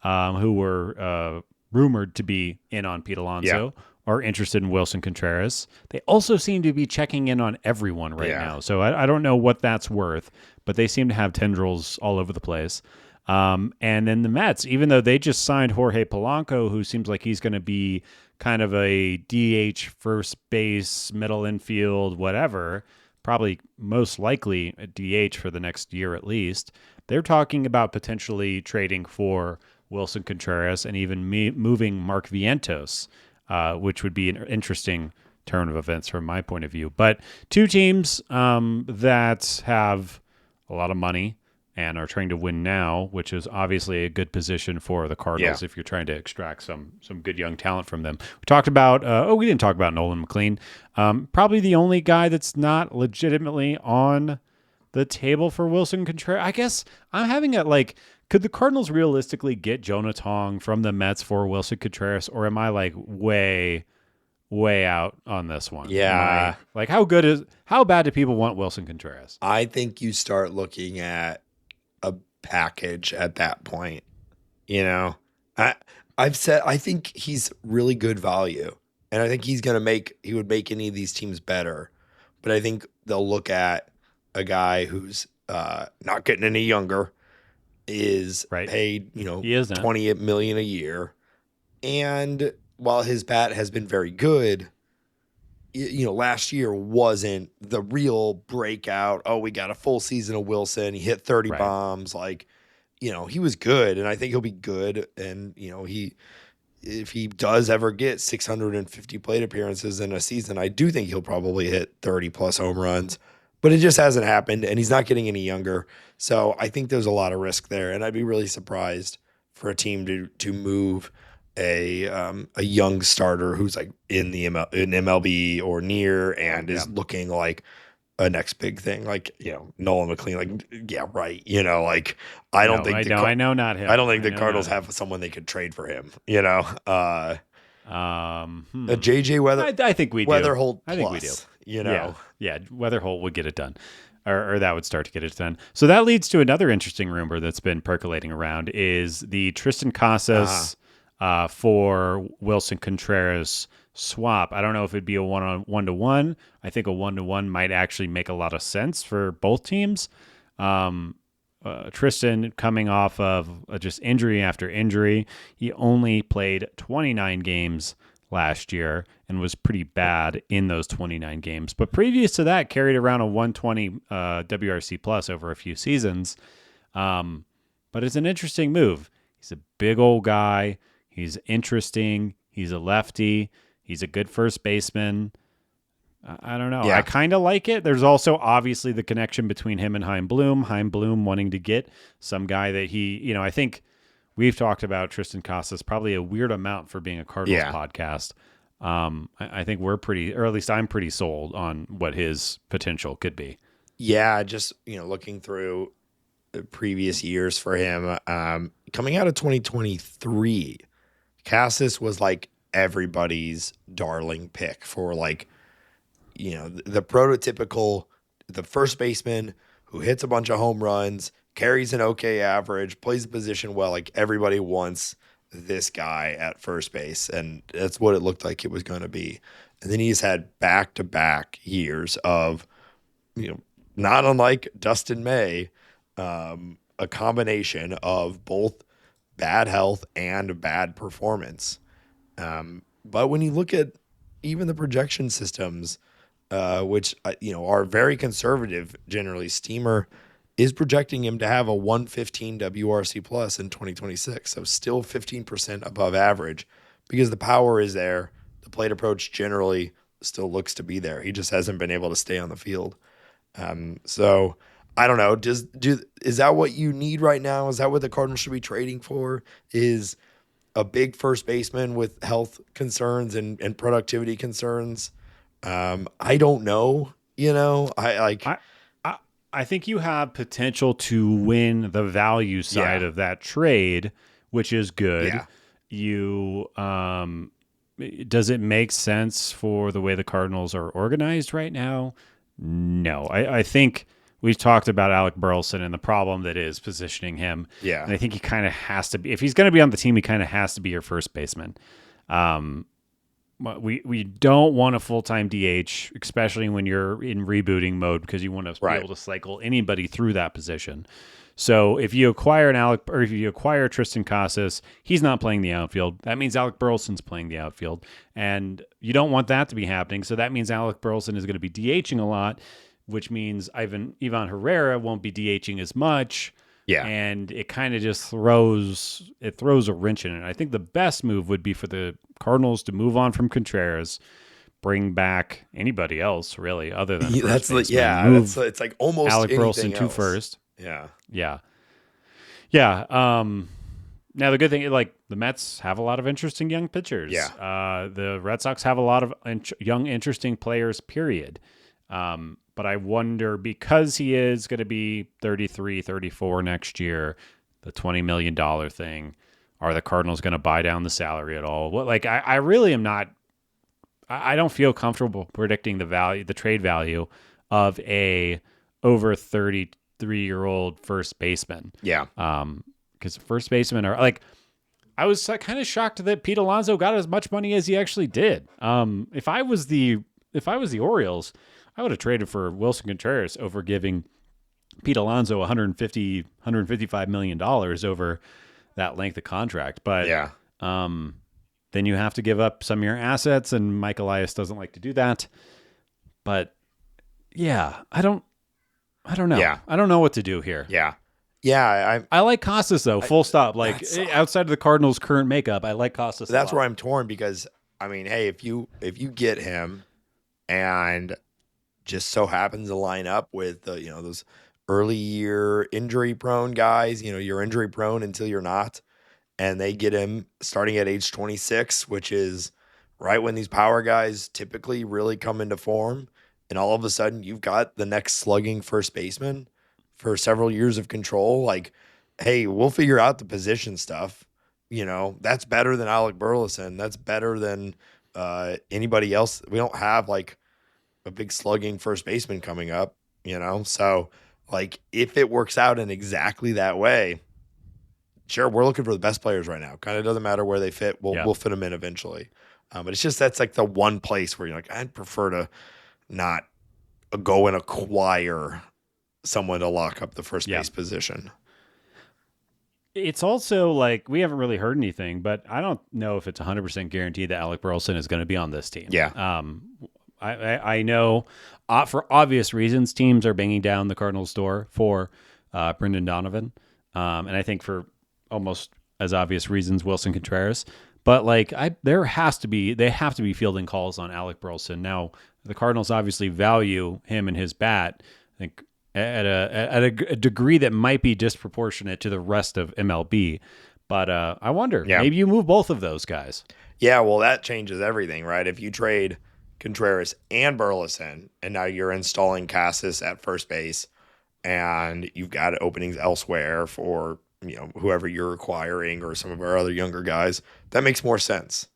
who were rumored to be in on Pete Alonso, are interested in Willson Contreras. They also seem to be checking in on everyone right now. So I don't know what that's worth, but they seem to have tendrils all over the place. And then the Mets, even though they just signed Jorge Polanco, who seems like he's going to be kind of a DH, first base, middle infield, whatever, probably most likely a DH for the next year at least. They're talking about potentially trading for Willson Contreras and even moving Mark Vientos, which would be an interesting turn of events from my point of view. But two teams that have a lot of money and are trying to win now, which is obviously a good position for the Cardinals if you're trying to extract some good young talent from them. We talked about, we didn't talk about Nolan McLean. Probably the only guy that's not legitimately on the table for Willson Contreras. I guess I'm having could the Cardinals realistically get Jonah Tong from the Mets for Willson Contreras, or am I way out on this one? Yeah. How bad do people want Willson Contreras? I think you start looking at a package at that point. I've said I think he's really good value, and I think he would make any of these teams better. But I think they'll look at a guy who's not getting any younger, is paid, he is $28 million a year, and while his bat has been very good, last year wasn't the real breakout. Oh, we got a full season of Willson. He hit 30 bombs. He was good, and I think he'll be good. And, if he does ever get 650 plate appearances in a season, I do think he'll probably hit 30 plus home runs. But it just hasn't happened, and he's not getting any younger. So I think there's a lot of risk there, and I'd be really surprised for a team to move a young starter who's in the MLB or near and is looking like a next big thing, Nolan McLean. I know not him. I don't think the Cardinals have someone they could trade for him. A JJ I think we do. Weatherholt I think we do. Yeah, Weatherholt would get it done. Or that would start to get it done. So that leads to another interesting rumor that's been percolating around is the Tristan Casas for Willson Contreras swap. I don't know if it'd be a one-to-one. I think a one-to-one might actually make a lot of sense for both teams. Tristan coming off of just injury after injury. He only played 29 games last year and was pretty bad in those 29 games. But previous to that, carried around a 120 WRC plus over a few seasons. But it's an interesting move. He's a big old guy. He's interesting. He's a lefty. He's a good first baseman. I don't know. Yeah. I kind of like it. There's also obviously the connection between him and Chaim Bloom. Chaim Bloom wanting to get some guy that I think we've talked about Tristan Casas probably a weird amount for being a Cardinals podcast. I think we're or at least I'm pretty sold on what his potential could be. Yeah, just looking through the previous years for him, coming out of 2023, Casas was everybody's darling pick for the prototypical, the first baseman who hits a bunch of home runs, carries an okay average, plays the position well. Everybody wants this guy at first base, and that's what it looked like it was going to be. And then he's had back-to-back years of, not unlike Dustin May, a combination of both bad health and bad performance. But when you look at even the projection systems, which are very conservative generally, Steamer is projecting him to have a 115 WRC plus in 2026, so still 15% above average because the power is there. The plate approach generally still looks to be there. He just hasn't been able to stay on the field. So I don't know. Is that what you need right now? Is that what the Cardinals should be trading for? Is a big first baseman with health concerns and productivity concerns? I don't know. I think you have potential to win the value side of that trade, which is good. Yeah. Does it make sense for the way the Cardinals are organized right now? No. I think we've talked about Alec Burleson and the problem that is positioning him. Yeah. And I think he kind of has to be, if he's going to be on the team, he kind of has to be your first baseman. we don't want a full-time DH, especially when you're in rebooting mode, because you want to be able to cycle anybody through that position. So if you acquire if you acquire Tristan Casas, he's not playing the outfield. That means Alec Burleson's playing the outfield, and you don't want that to be happening. So that means Alec Burleson is going to be DHing a lot, which means Ivan Herrera won't be DHing as much. Yeah. And it kind of just throws a wrench in it. I think the best move would be for the Cardinals to move on from Contreras, bring back anybody else really other than it's like almost Alec Burleson else. to first. Yeah. Now the good thing, like, the Mets have a lot of interesting young pitchers. Yeah. The Red Sox have a lot of young interesting players. Period. But I wonder, because he is going to be 33, 34 next year, the $20 million thing, are the Cardinals going to buy down the salary at all? What, like, I really am not. I don't feel comfortable predicting the trade value of a over 33-year-old first baseman. Yeah. Because first basemen are like, I was kind of shocked that Pete Alonso got as much money as he actually did. If I was the Orioles, I would have traded for Willson Contreras over giving Pete Alonso $155 million over that length of contract. But then you have to give up some of your assets, and Mike Elias doesn't like to do that. But yeah, I don't know. Yeah. I don't know what to do here. Yeah. Yeah. I like Casas though, full stop. Like, outside of the Cardinals' current makeup, I like Casas. That's where I'm torn, because I mean, hey, if you get him and just so happens to line up with those early year injury prone guys, you're injury prone until you're not, and they get him starting at age 26, which is right when these power guys typically really come into form, and all of a sudden you've got the next slugging first baseman for several years of control. Like, hey, we'll figure out the position stuff. That's better than Alec Burleson. That's better than anybody else. We don't have like a big slugging first baseman coming up, So, like, if it works out in exactly that way, sure, we're looking for the best players right now. Kind of doesn't matter where they fit. We'll fit them in eventually. But it's just, that's like the one place where you're like, I'd prefer to not go and acquire someone to lock up the first base position. It's also like, we haven't really heard anything, but I don't know if it's 100% guaranteed that Alec Burleson is going to be on this team. Yeah. I know for obvious reasons, teams are banging down the Cardinals' door for Brendan Donovan. And I think for almost as obvious reasons, Willson Contreras. But like, they have to be fielding calls on Alec Burleson. Now, the Cardinals obviously value him and his bat, I think, at a degree that might be disproportionate to the rest of MLB. But I wonder, maybe you move both of those guys. Yeah, well, that changes everything, right? If you trade Contreras and Burleson, and now you're installing Casas at first base, and you've got openings elsewhere for whoever you're acquiring or some of our other younger guys, that makes more sense.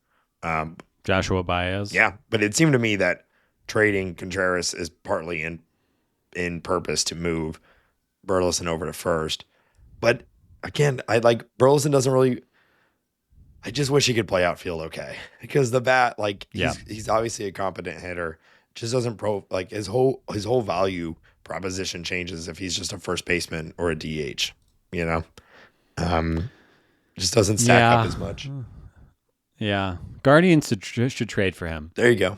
Joshua Baez. Yeah, but it seemed to me that trading Contreras is partly in purpose to move Burleson over to first. But again, Burleson doesn't really. I just wish he could play outfield okay, because the bat, like, he's obviously a competent hitter. Just doesn't his whole value proposition changes if he's just a first baseman or a DH. Just doesn't stack up as much. Yeah, Guardians should trade for him. There you go.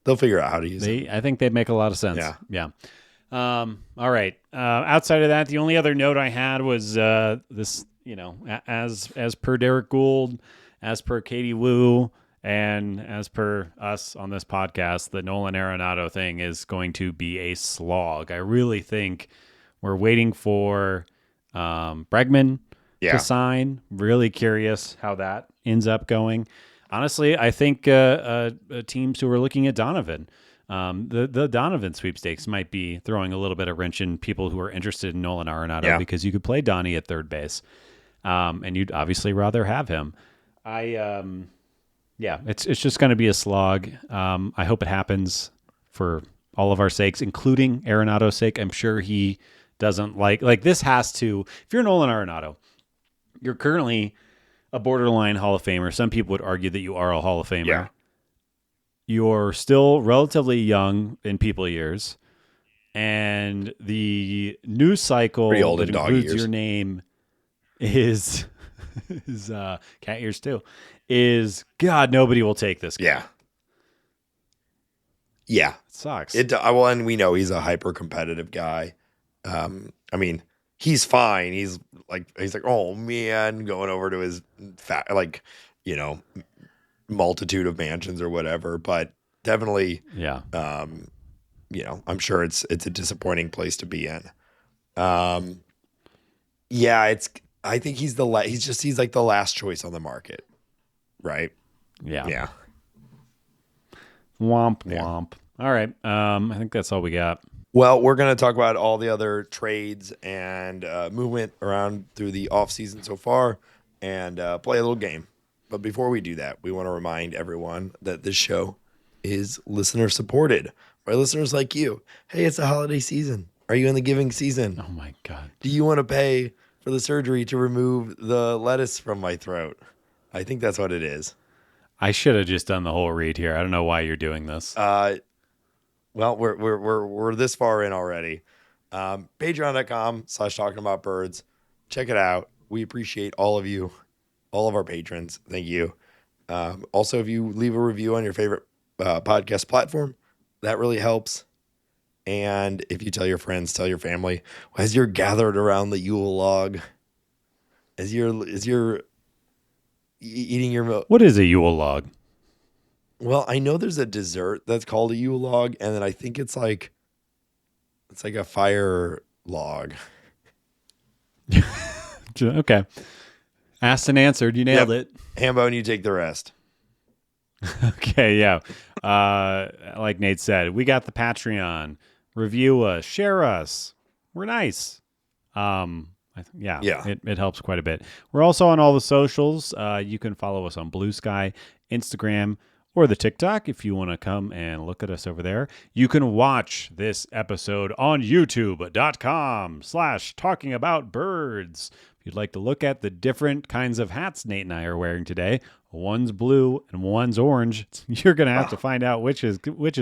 They'll figure out how to use it. I think they'd make a lot of sense. Yeah. All right. Outside of that, the only other note I had was this. As per Derek Gould, as per Katie Woo, and as per us on this podcast, the Nolan Arenado thing is going to be a slog. I really think we're waiting for Bregman to sign. Really curious how that ends up going. Honestly, I think teams who are looking at Donovan, the Donovan sweepstakes might be throwing a little bit of wrench in people who are interested in Nolan Arenado, because you could play Donnie at third base. And you'd obviously rather have him. It's just going to be a slog. I hope it happens for all of our sakes, including Arenado's sake. I'm sure he doesn't like this has to, if you're Nolan Arenado, you're currently a borderline Hall of Famer. Some people would argue that you are a Hall of Famer. you're still relatively young in people years, and the news cycle Pretty old that in dog includes years. your name is cat ears too. Is God, nobody will take this guy. Yeah. It sucks. Well, and we know he's a hyper competitive guy. I mean, he's fine. He's like, oh man, going over to his multitude of mansions or whatever. But definitely, yeah. I'm sure it's a disappointing place to be in. I think he's like the last choice on the market, right? Yeah. Yeah. Womp womp. All right. I think that's all we got. Well, we're going to talk about all the other trades and movement around through the offseason so far and play a little game. But before we do that, we want to remind everyone that this show is listener supported by listeners like you. Hey, it's a holiday season. Are you in the giving season? Oh, my God. Do you want to pay for the surgery to remove the lettuce from my throat? I think that's what it is. I should have just done the whole read here. I don't know why you're doing this. Well, we're this far in already. Patreon.com/talkingaboutbirds. Check it out. We appreciate all of you, all of our patrons. Thank you. Also, if you leave a review on your favorite podcast platform, that really helps. And if you tell your friends, tell your family, as you're gathered around the Yule log, as you're eating your milk. What is a Yule log? Well, I know there's a dessert that's called a Yule log, and then I think it's like a fire log. Okay. Asked and answered. You nailed it. Hambone, you take the rest. Okay, yeah. Like Nate said, we got the Patreon. Review us, share us. We're nice. It helps quite a bit. We're also on all the socials. You can follow us on Blue Sky, Instagram, or the TikTok if you want to come and look at us over there. You can watch this episode on youtube.com/talkingaboutbirds. If you'd like to look at the different kinds of hats Nate and I are wearing today, one's blue and one's orange. You're going to have to find out which is which.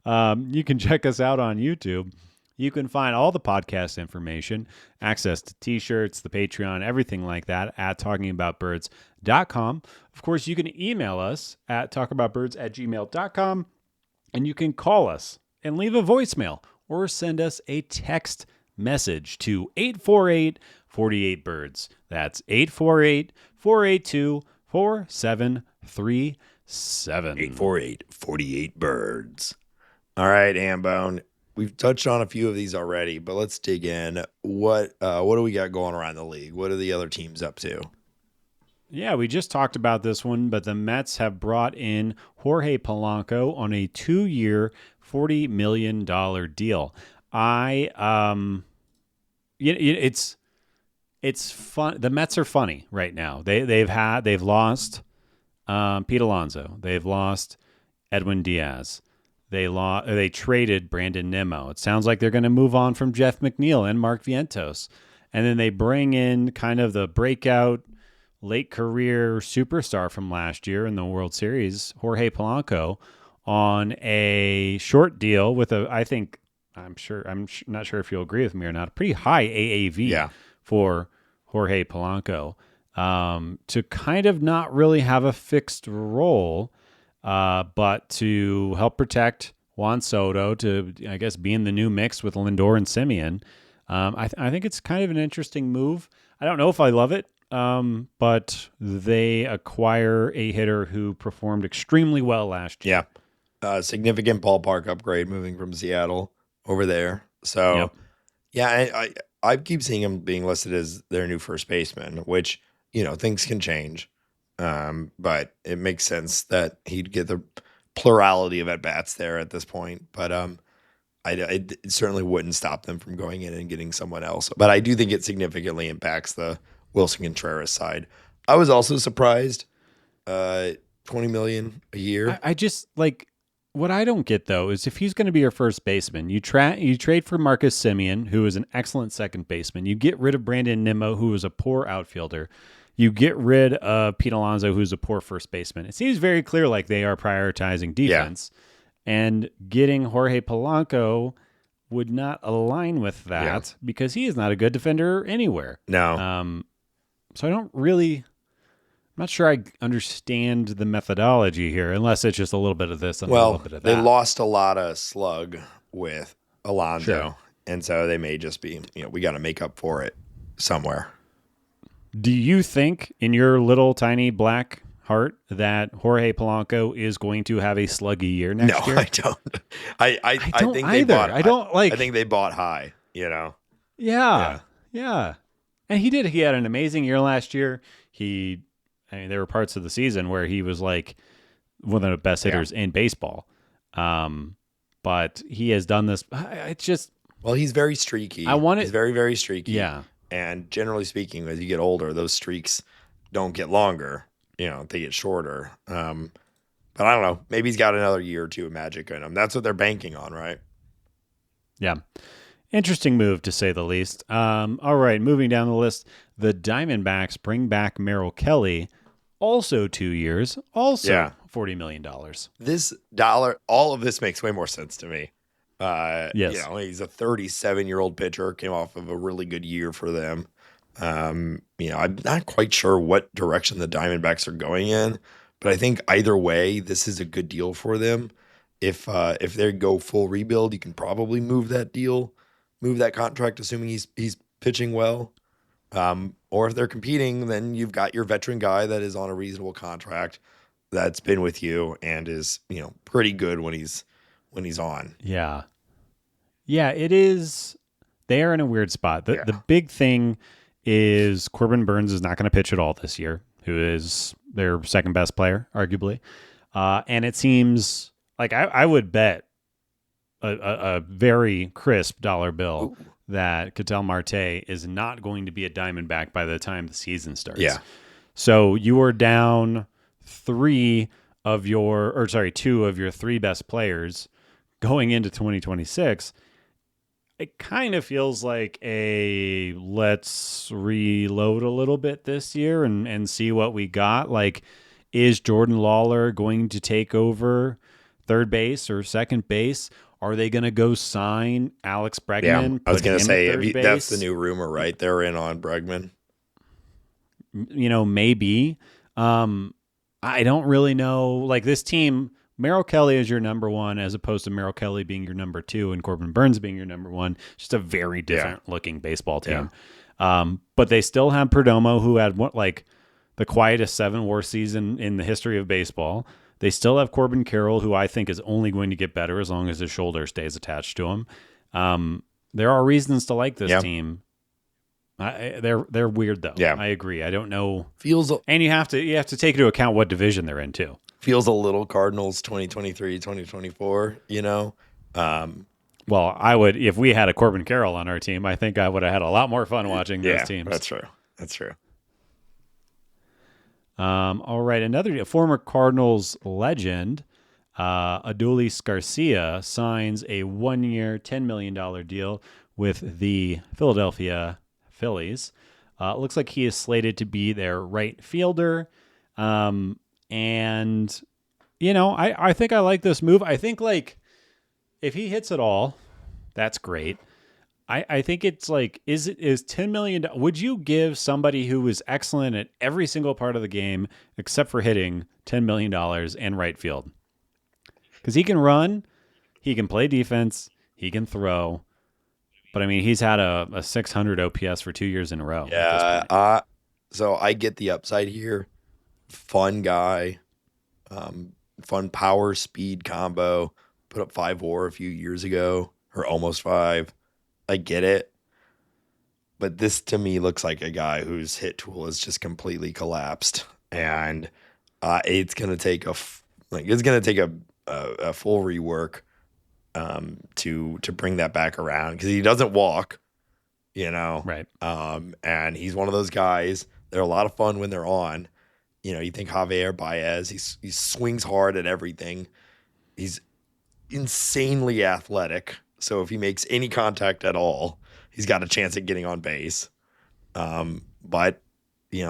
You can check us out on YouTube. You can find all the podcast information, access to t-shirts, the Patreon, everything like that at talkingaboutbirds.com. Of course, you can email us at talkaboutbirds@gmail.com, and you can call us and leave a voicemail or send us a text message to 848-48-BIRDS. That's 848-482-4737. 848-48-BIRDS. All right, Hambone. We've touched on a few of these already, but let's dig in. What do we got going around the league? What are the other teams up to? Yeah, we just talked about this one, but the Mets have brought in Jorge Polanco on a 2-year, $40 million deal. It's fun. The Mets are funny right now. They've lost Pete Alonso. They've lost Edwin Diaz. They traded Brandon Nimmo. It sounds like they're going to move on from Jeff McNeil and Mark Vientos. And then they bring in kind of the breakout late career superstar from last year in the World Series, Jorge Polanco, on a short deal with I'm not sure if you'll agree with me or not, a pretty high AAV for Jorge Polanco, to kind of not really have a fixed role, but to help protect Juan Soto, to, I guess, be in the new mix with Lindor and Simeon. I think it's kind of an interesting move. I don't know if I love it, but they acquire a hitter who performed extremely well last year. Yeah. Significant ballpark upgrade moving from Seattle over there. So, I keep seeing him being listed as their new first baseman, which, things can change. But it makes sense that he'd get the plurality of at-bats there at this point. But it certainly wouldn't stop them from going in and getting someone else. But I do think it significantly impacts the Willson Contreras side. I was also surprised, $20 million a year. I just what I don't get though is if he's going to be your first baseman, you trade for Marcus Simeon, who is an excellent second baseman. You get rid of Brandon Nimmo, who is a poor outfielder. You get rid of Pete Alonso, who's a poor first baseman. It seems very clear like they are prioritizing defense. And getting Jorge Polanco would not align with that because he is not a good defender anywhere. No. So I'm not sure I understand the methodology here, unless it's just a little bit of this and a little bit of that. They lost a lot of slug with Alonso, and so they may just be, we got to make up for it somewhere. Do you think, in your little tiny black heart, that Jorge Polanco is going to have a sluggy year next year? No, I don't. I think either. they bought. I think they bought high. Yeah. And he did. He had an amazing year last year. There were parts of the season where he was like one of the best hitters in baseball. But he has done this. It's just. Well, he's very streaky. He's very, very streaky. Yeah. And generally speaking, as you get older, those streaks don't get longer. They get shorter. But I don't know. Maybe he's got another year or two of magic in him. That's what they're banking on, right? Yeah. Interesting move, to say the least. All right, moving down the list, the Diamondbacks bring back Merrill Kelly, also 2 years, also $40 million. All of this makes way more sense to me. Yes. He's a 37-year-old pitcher, came off of a really good year for them. I'm not quite sure what direction the Diamondbacks are going in, but I think either way, this is a good deal for them. If they go full rebuild, you can probably move that contract, assuming he's pitching well. Or if they're competing, then you've got your veteran guy that is on a reasonable contract that's been with you and is, pretty good when he's on. Yeah. Yeah, it is. They are in a weird spot. The big thing is Corbin Burns is not going to pitch at all this year, who is their second best player, arguably. And it seems like I would bet a very crisp dollar bill that Ketel Marte is not going to be a Diamondback by the time the season starts. Yeah. So you are down two of your three best players going into 2026. It kind of feels like let's reload a little bit this year and see what we got. Like, is Jordan Lawler going to take over third base or second base? Are they going to go sign Alex Bregman? Yeah, I was going to say, that's the new rumor, right? They're in on Bregman. Maybe. I don't really know. Like, this team, Merrill Kelly is your number one, as opposed to Merrill Kelly being your number two and Corbin Burns being your number one. Just a very different looking baseball team. Yeah. But they still have Perdomo, who had the quietest 7-WAR season in the history of baseball. They still have Corbin Carroll, who I think is only going to get better as long as his shoulder stays attached to him. There are reasons to like this team. They're weird though. Yeah, I agree. I don't know. And you have to take into account what division they're in too. Feels a little Cardinals 2023, 2024. Well, I would, if we had a Corbin Carroll on our team, I think I would have had a lot more fun watching those teams. That's true. All right, a former Cardinals legend, Adolis Garcia, signs a 1-year, $10 million deal with the Philadelphia Phillies. Looks like he is slated to be their right fielder. And, I think I like this move. I think, if he hits it all, that's great. I think it's is $10 million. Would you give somebody who is excellent at every single part of the game, except for hitting, $10 million and right field? Because he can run, he can play defense, he can throw. But he's had a 600 OPS for 2 years in a row. Yeah. So I get the upside here. Fun guy, fun power speed combo. Put up 5 WAR a few years ago, or almost 5. I get it, but this to me looks like a guy whose hit tool is just completely collapsed, and it's gonna take a full rework to bring that back around, because he doesn't walk, right? And he's one of those guys. They're a lot of fun when they're on. You think Javier Baez, he swings hard at everything. He's insanely athletic. So if he makes any contact at all, he's got a chance at getting on base. But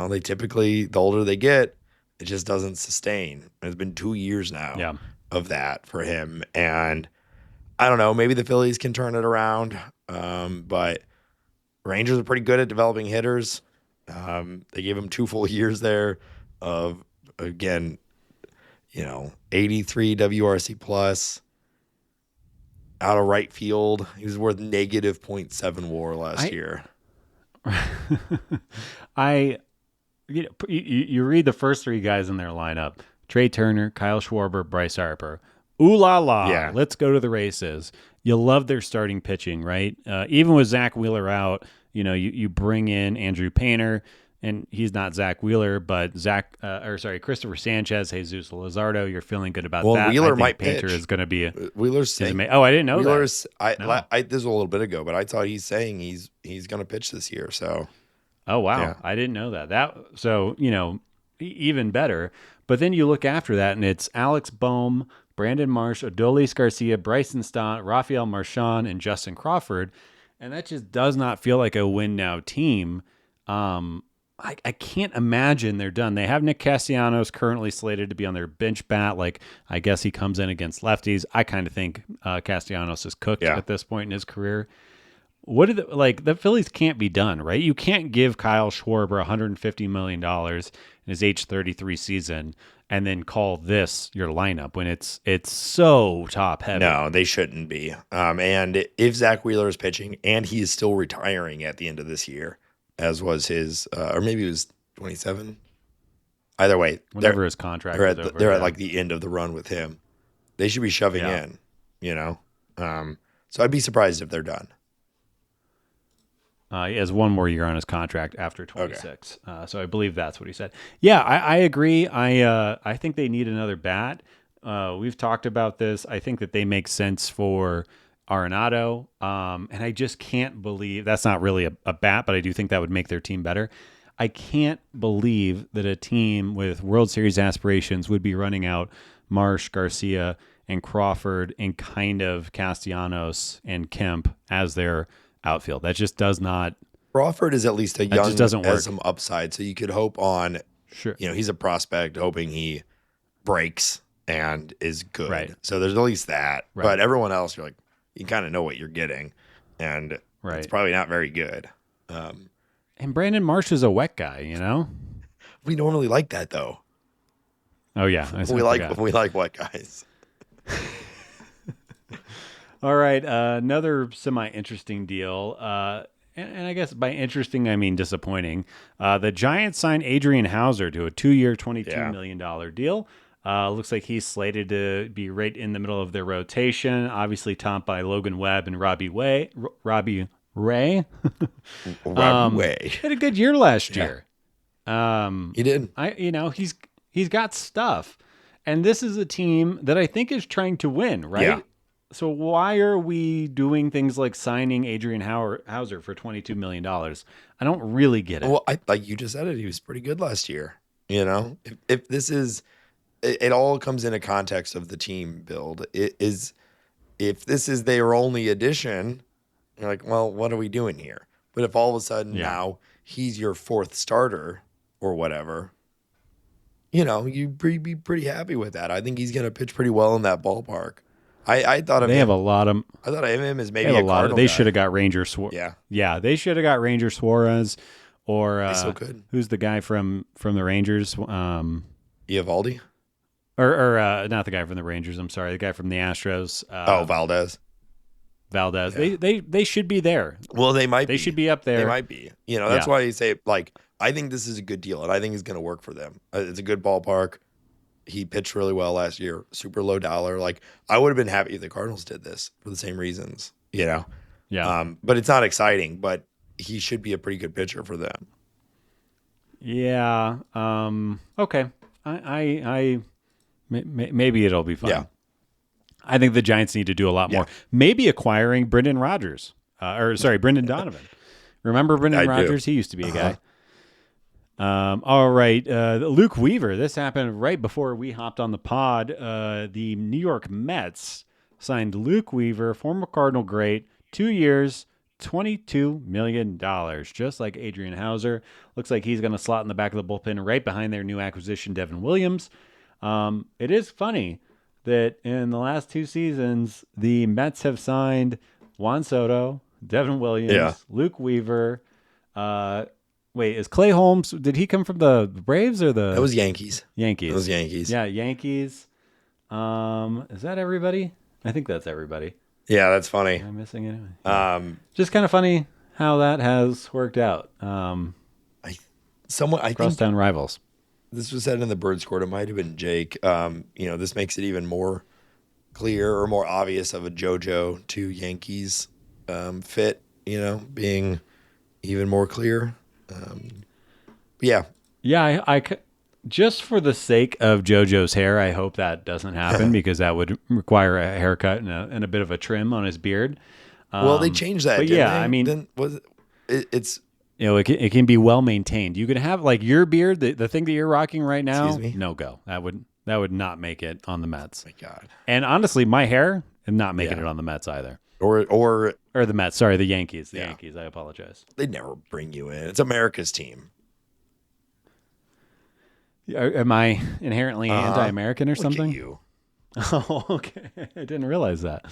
they typically, the older they get, it just doesn't sustain. It's been 2 years now of that for him. And I don't know, maybe the Phillies can turn it around. But Rangers are pretty good at developing hitters. They gave him 2 full years there of, again, 83 WRC plus out of right field. He was worth negative .7 WAR last year. You read the first 3 guys in their lineup: Trey Turner, Kyle Schwarber, Bryce Harper. Ooh la la! Yeah. Let's go to the races. You love their starting pitching, right? Even with Zach Wheeler out, you bring in Andrew Painter, and he's not Zach Wheeler, but Christopher Sanchez, Jesus Luzardo. You're feling good about that. Well, Wheeler might Painter pitch. is going to be Wheeler's saying. I didn't know Wheeler's, that. this was a little bit ago, but I thought he's saying he's going to pitch this year. So. Oh wow, yeah. I didn't know that. Even better. But then you look after that, and it's Alex Bohm, Brandon Marsh, Adolis Garcia, Bryson Stott, Rafael Marchand, and Justin Crawford, and that just does not feel like a win now team. I can't imagine they're done. They have Nick Castellanos currently slated to be on their bench bat. I guess he comes in against lefties. I kind of think Castellanos is cooked at this point in his career. What the Phillies can't be done, right? You can't give Kyle Schwarber $150 million in his age 33 season and then call this your lineup when it's so top heavy. No, they shouldn't be. And if Zach Wheeler is pitching and he is still retiring at the end of this year, as was his, or maybe it was 27. Either way, whenever his contract is over, they're at the end of the run with him. They should be shoving in, So I'd be surprised if they're done. He has 1 more year on his contract after 26. Okay. So I believe that's what he said. Yeah, I agree. I think they need another bat. We've talked about this. I think that they make sense for Arenado. And I just can't believe that's not really a bat, but I do think that would make their team better. I can't believe that a team with World Series aspirations would be running out Marsh, Garcia, and Crawford and kind of Castellanos and Kemp as their outfield. That just does not. Crawford is at least a young, just doesn't work. Has some upside, so you could hope on. Sure. He's a prospect, hoping he breaks and is good. Right. So there's at least that. Right. But everyone else, you're you kind of know what you're getting, and it's probably not very good. And Brandon Marsh is a wet guy, We normally like that though. Oh yeah, we like wet guys. All right, another semi-interesting deal, and I guess by interesting I mean disappointing. The Giants signed Adrian Hauser to a 2-year, $22 million deal. Looks like he's slated to be right in the middle of their rotation, obviously topped by Logan Webb and Robbie Ray. Robbie Ray had a good year last year. He did. He's got stuff, and this is a team that I think is trying to win, right? Yeah. So why are we doing things like signing Adrian Hauser for $22 million? I don't really get it. Well, like you just said it, he was pretty good last year. If this is, it all comes in a context of the team build. It is, if this is their only addition, you're like, well, what are we doing here? But if all of a sudden now he's your 4th starter or whatever, you'd be pretty happy with that. I think he's going to pitch pretty well in that ballpark. I thought of they him, have a lot of. I thought of him as maybe a Cardinal lot of. They guy. should have got Ranger Suarez. Yeah, they should have got Ranger Suarez, or they still could. Who's the guy from the Rangers? Eovaldi, or not the guy from the Rangers. I'm sorry, the guy from the Astros. Valdez. Yeah. They should be there. Well, they might. They should be up there. They might be. That's why you say I think this is a good deal, and I think it's going to work for them. It's a good ballpark. He pitched really well last year, super low dollar. I would have been happy if the Cardinals did this for the same reasons, Yeah. But it's not exciting, but he should be a pretty good pitcher for them. Yeah. Okay. I maybe it'll be fun. Yeah. I think the Giants need to do a lot more. Maybe acquiring Brendan Donovan. Remember Brendan Rodgers? He used to be a guy. All right. Luke Weaver. This happened right before we hopped on the pod. The New York Mets signed Luke Weaver, former Cardinal great, 2 years, $22 million, just like Adrian Hauser. Looks like he's going to slot in the back of the bullpen right behind their new acquisition, Devin Williams. It is funny that in the last 2 seasons, the Mets have signed Juan Soto, Devin Williams, Luke Weaver. Wait, is Clay Holmes, did he come from the Braves or the... That was Yankees. Yankees. It was Yankees. Yeah, Yankees. Is that everybody? I think that's everybody. Yeah, that's funny. Am I missing anything? Just kind of funny how that has worked out. I think crosstown rivals. This was said in the Birds Court. It might have been Jake. This makes it even more clear or more obvious of a JoJo to Yankees fit. Being even more clear. Yeah. I just for the sake of JoJo's hair, I hope that doesn't happen because that would require a haircut and a bit of a trim on his beard. Well, they changed that. But didn't yeah, they? I mean, then was it's it can be well maintained. You could have like your beard, the thing that you're rocking right now. Excuse me? No go. That would not make it on the Mets. Oh my God. And honestly, my hair is not making it on the Mets either. Or the Mets. Sorry, the Yankees. The Yankees. I apologize. They'd never bring you in. It's America's team. Am I inherently anti-American or something? Look at you. Oh, okay. I didn't realize that.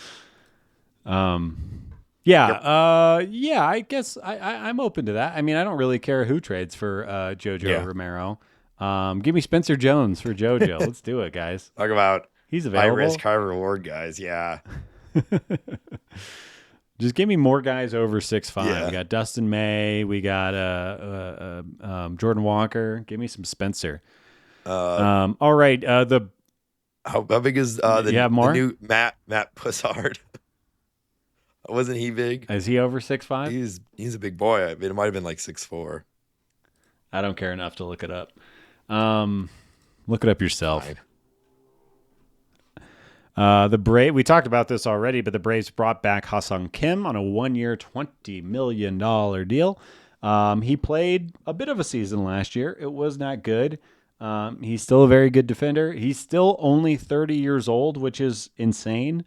I guess I'm open to that. I mean, I don't really care who trades for JoJo Romero. Give me Spencer Jones for JoJo. Let's do it, guys. Talk about he's available. High risk, high reward guys. Yeah. Just give me more guys over 6'5". Yeah. We got Dustin May. We got Jordan Walker. Give me some Spencer. All right. How big is the new Matt Pussard? Wasn't he big? Is he over 6'5"? He's a big boy. I mean, it might have been like 6'4". I don't care enough to look it up. Look it up yourself. Fine. We talked about this already, but the Braves brought back Ha-Seong Kim on a 1-year, $20 million deal. He played a bit of a season last year. It was not good. He's still a very good defender. He's still only 30 years old, which is insane.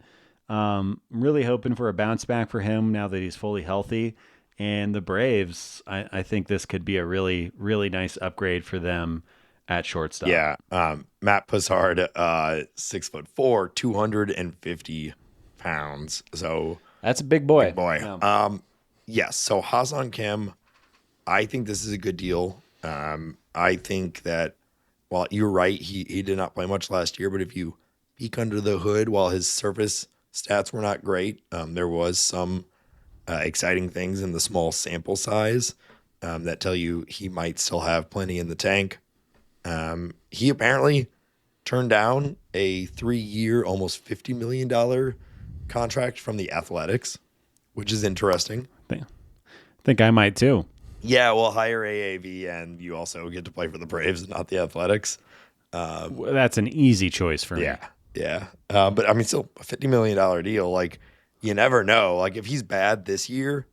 Really hoping for a bounce back for him now that he's fully healthy. And the Braves, I think this could be a really, really nice upgrade for them at shortstop. Yeah. Matt Pussard, 6'4", 250 pounds. So that's a big boy. Big boy. Yeah. Yes. So Ha-Seong Kim, I think this is a good deal. I think that while you're right, he did not play much last year, but if you peek under the hood, while his surface stats were not great, there was some exciting things in the small sample size that tell you he might still have plenty in the tank. He apparently turned down a 3-year, almost $50 million contract from the Athletics, which is interesting. I think I might too. Yeah, well, higher AAV, and you also get to play for the Braves and not the Athletics. That's an easy choice for me. Yeah. But I mean, still a $50 million deal. Like, you never know. Like, if he's bad this year,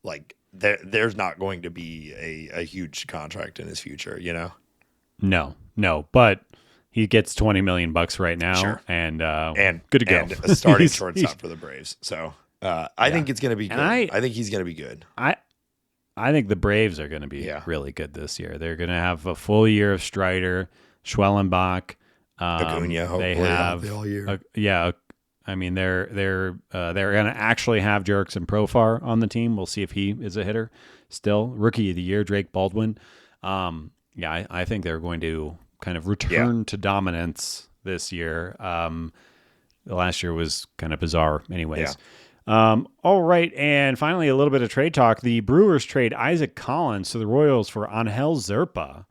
like there's not going to be a huge contract in his future, you know? No, but he gets $20 million right now, sure. and good to go. And a starting shortstop for the Braves. So I think it's going to be good. I think he's going to be good. I think the Braves are going to be really good this year. They're going to have a full year of Strider, Schwellenbach, Acuna. Hopefully, they have the whole year. I mean, they're going to actually have Jerickson Profar on the team. We'll see if he is a hitter still. Rookie of the year, Drake Baldwin. I think they're going to kind of return to dominance this year. Last year was kind of bizarre anyways. All right, and finally a little bit of trade talk. The Brewers trade Isaac Collins to the Royals for Angel Zerpa.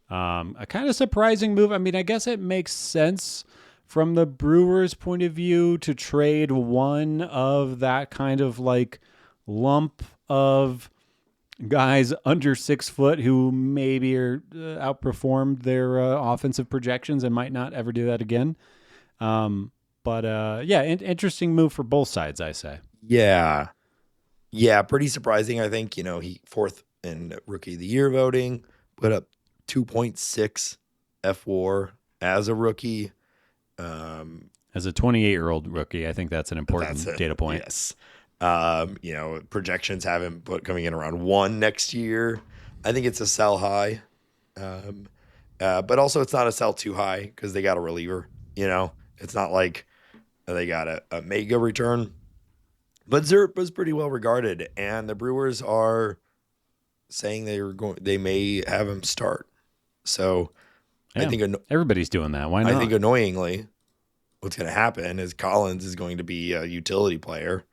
A kind of surprising move. I mean, I guess it makes sense from the Brewers' point of view to trade one of that kind of like lump of guys under 6 foot who maybe are outperformed their offensive projections and might not ever do that again. Interesting move for both sides, I say. Yeah, pretty surprising. I think, he fourth in Rookie of the Year voting, put up 2.6 FWAR as a rookie. As a 28-year-old rookie, I think that's an important data point. Yes. Projections have him coming in around 1 next year. I think it's a sell high. But also it's not a sell too high because they got a reliever. It's not like they got a mega return. But Zerp was pretty well regarded, and the Brewers are saying they may have him start. So yeah, I think everybody's doing that. Why not? I think annoyingly, what's going to happen is Collins is going to be a utility player,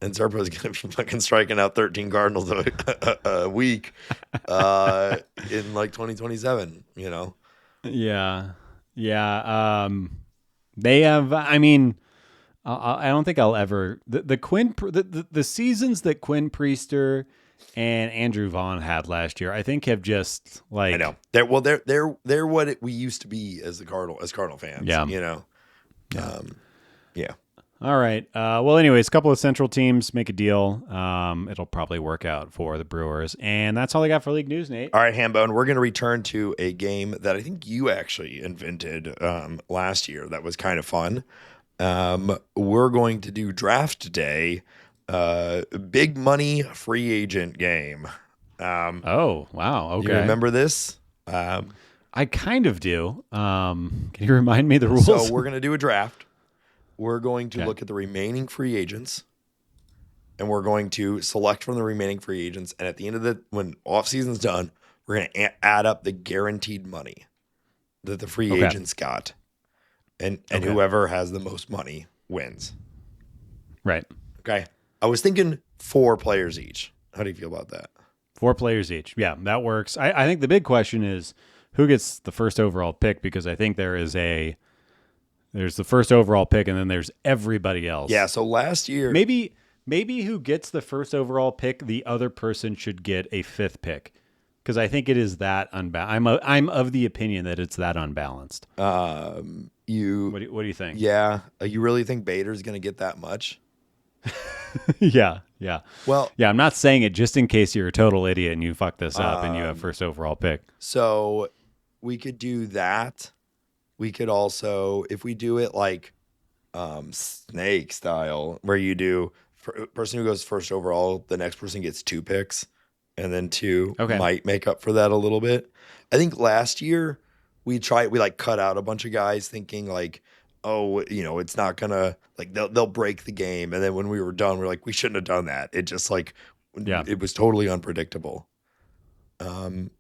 and Zerpa is going to be fucking striking out 13 Cardinals a week in like 2027. Yeah. They have. I mean, I don't think I'll ever the seasons that Quinn Priester and Andrew Vaughn had last year, I think have just like I know they're what we used to be as Cardinal fans. Yeah. Yeah. All right. Well, anyways, a couple of Central teams make a deal. It'll probably work out for the Brewers, and that's all I got for league news, Nate. All right, Hambone, we're going to return to a game that I think you actually invented last year. That was kind of fun. We're going to do draft day, big money free agent game. Oh, wow. Okay. You remember this? I kind of do. Can you remind me the rules? So we're going to do a draft. We're going to look at the remaining free agents, and we're going to select from the remaining free agents. And at the end of when offseason's done, we're going to add up the guaranteed money that the free agents got. And whoever has the most money wins. Right. Okay. I was thinking 4 players each. How do you feel about that? 4 players each. Yeah, that works. I think the big question is who gets the first overall pick, because I think there's the first overall pick and then there's everybody else. Yeah, so last year maybe who gets the first overall pick, the other person should get a 5th pick. Because I think it is that unbalanced. I'm of the opinion that it's that unbalanced. What do you think? Yeah, you really think Bader's going to get that much? Yeah. Well, yeah, I'm not saying it just in case you're a total idiot and you fuck this up and you have first overall pick. So we could do that. We could also, if we do it like snake style, where you do person who goes first overall, the next person gets 2 picks, and then 2 might make up for that a little bit. I think last year we cut out a bunch of guys thinking like, oh, it's not gonna like they'll break the game, and then when we were done, we're like, we shouldn't have done that. It just it was totally unpredictable.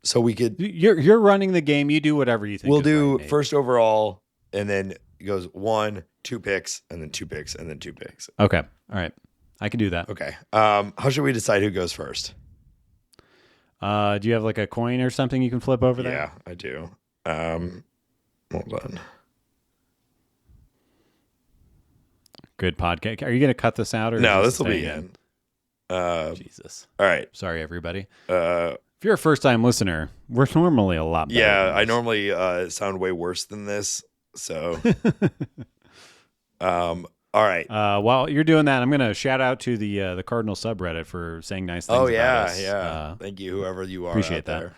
So we could. You're running the game. You do whatever you think. We'll do right, first overall, and then it goes 1, 2 picks, and then 2 picks, and then 2 picks. Okay. All right. I can do that. Okay. How should we decide who goes first? Do you have like a coin or something you can flip over there? Yeah, I do. Hold on. Good podcast. Are you going to cut this out or no? This will be in. Jesus. All right. Sorry, everybody. If you're a first-time listener, we're normally a lot better. Yeah, I normally sound way worse than this. So, all right. While you're doing that, I'm going to shout out to the Cardinal subreddit for saying nice things. Oh yeah, about us. yeah. Thank you, whoever you are. Appreciate that.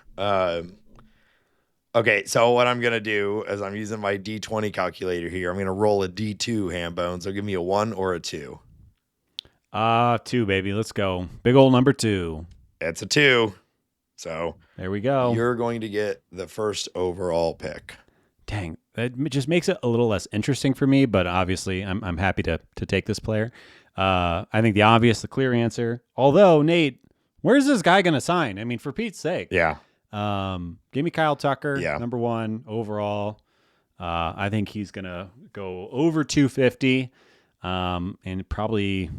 Okay, so what I'm gonna do is I'm using my D20 calculator here. I'm gonna roll a D2 Hambone. So give me a 1 or a 2. 2, baby. Let's go. Big old number 2. It's a 2. So there we go. You're going to get the first overall pick. Dang, that just makes it a little less interesting for me, but obviously I'm happy to take this player. I think the clear answer. Although, Nate, where's this guy going to sign? I mean, for Pete's sake. Yeah. Give me Kyle Tucker, yeah. number 1 overall. I think he's going to go over 250. And probably,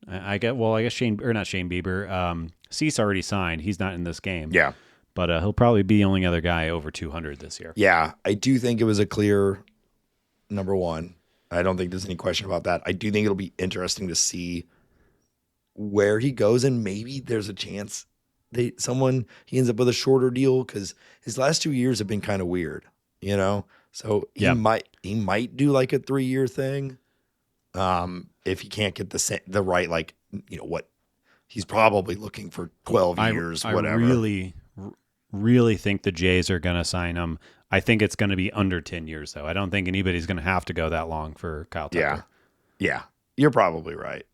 I guess not Shane Bieber. Cease already signed. He's not in this game. Yeah. But he'll probably be the only other guy over 200 this year. Yeah, I do think it was a clear number 1. I don't think there's any question about that. I do think it'll be interesting to see where he goes, and maybe there's a chance he ends up with a shorter deal because his last 2 years have been kind of weird, So he might do like a 3-year thing, if he can't get the right what he's probably looking for 12 years, whatever. I really think the Jays are going to sign him. I think it's going to be under 10 years, though. I don't think anybody's going to have to go that long for Kyle Tucker. Yeah, you're probably right.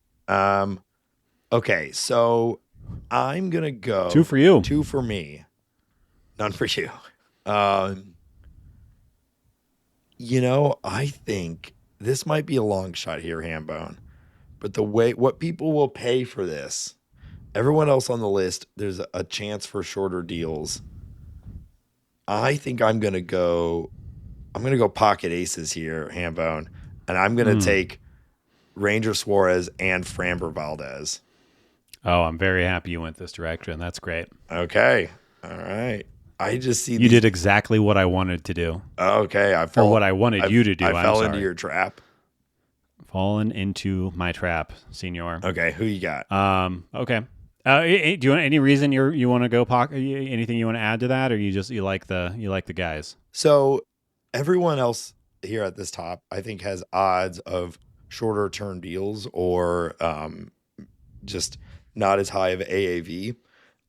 Okay, so I'm gonna go 2 for you. 2 for me, none for you. Um, I think this might be a long shot here, Hambone, but what people will pay for this, everyone else on the list, there's a chance for shorter deals. I think I'm gonna go pocket aces here, Hambone, and I'm gonna take Ranger Suarez and Framber Valdez. Oh, I'm very happy you went this direction. That's great. Okay. All right. I just see you did exactly what I wanted to do. Okay. Or what I wanted you to do. I fell into your trap. Fallen into my trap, senor. Okay. Who you got? Okay. Do you want any reason you want to go pocket? Anything you want to add to that, or you like the guys? So everyone else here at this top, I think, has odds of shorter term deals or just not as high of AAV,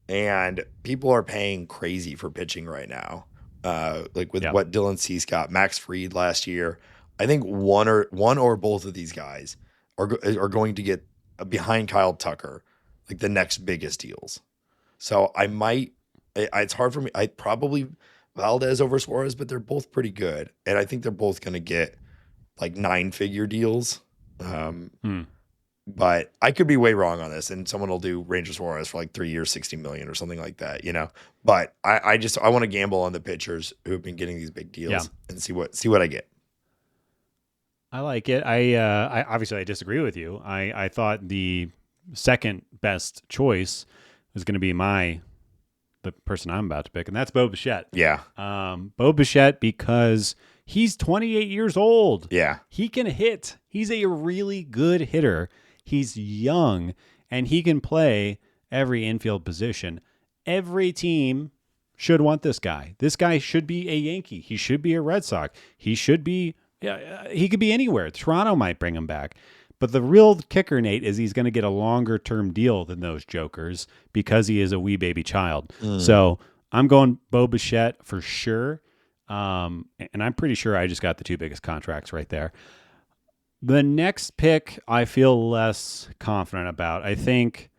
and people are paying crazy for pitching right now. Like with what Dylan Cease got, Max Fried last year. I think one or both of these guys are going to get behind Kyle Tucker, like the next biggest deals. So it's hard for me. I probably Valdez over Suarez, but they're both pretty good, and I think they're both going to get like 9-figure deals. But I could be way wrong on this, and someone will do Ranger Suarez for like 3 years, $60 million or something like that, But I want to gamble on the pitchers who have been getting these big deals and see what I get. I like it. I obviously I disagree with you. I thought the second best choice was going to be the person I'm about to pick, and that's Bo Bichette. Yeah. Bo Bichette, because he's 28 years old. Yeah. He can hit. He's a really good hitter. He's young, and he can play every infield position. Every team should want this guy. This guy should be a Yankee. He should be a Red Sox. He should be. He could be anywhere. Toronto might bring him back. But the real kicker, Nate, is he's going to get a longer-term deal than those jokers because he is a wee baby child. So I'm going Bo Bichette for sure. And I'm pretty sure I just got the two biggest contracts right there. The next pick, I feel less confident about. I think,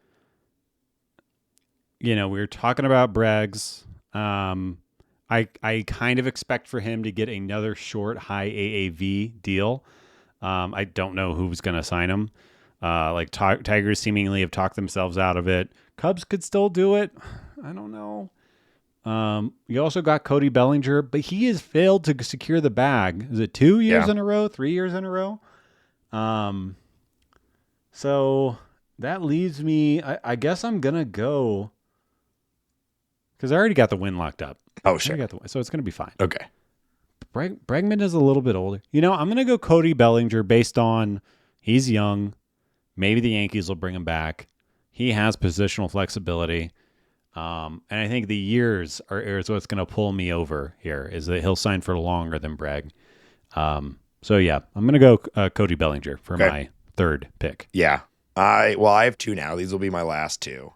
we were talking about Breggs. I kind of expect for him to get another short, high AAV deal. I don't know who's going to sign him. Tigers seemingly have talked themselves out of it. Cubs could still do it. I don't know. You also got Cody Bellinger, but he has failed to secure the bag. Is it 2 years in a row? 3 years in a row? So that leaves me, I guess I'm going to go, because I already got the win locked up. Oh, sure. So it's going to be fine. Okay. Bregman is a little bit older. I'm going to go Cody Bellinger based on he's young. Maybe the Yankees will bring him back. He has positional flexibility. And I think the years is what's going to pull me over here, is that he'll sign for longer than Bragg. So, yeah, I'm going to go Cody Bellinger for my third pick. Yeah. I have two now. These will be my last two.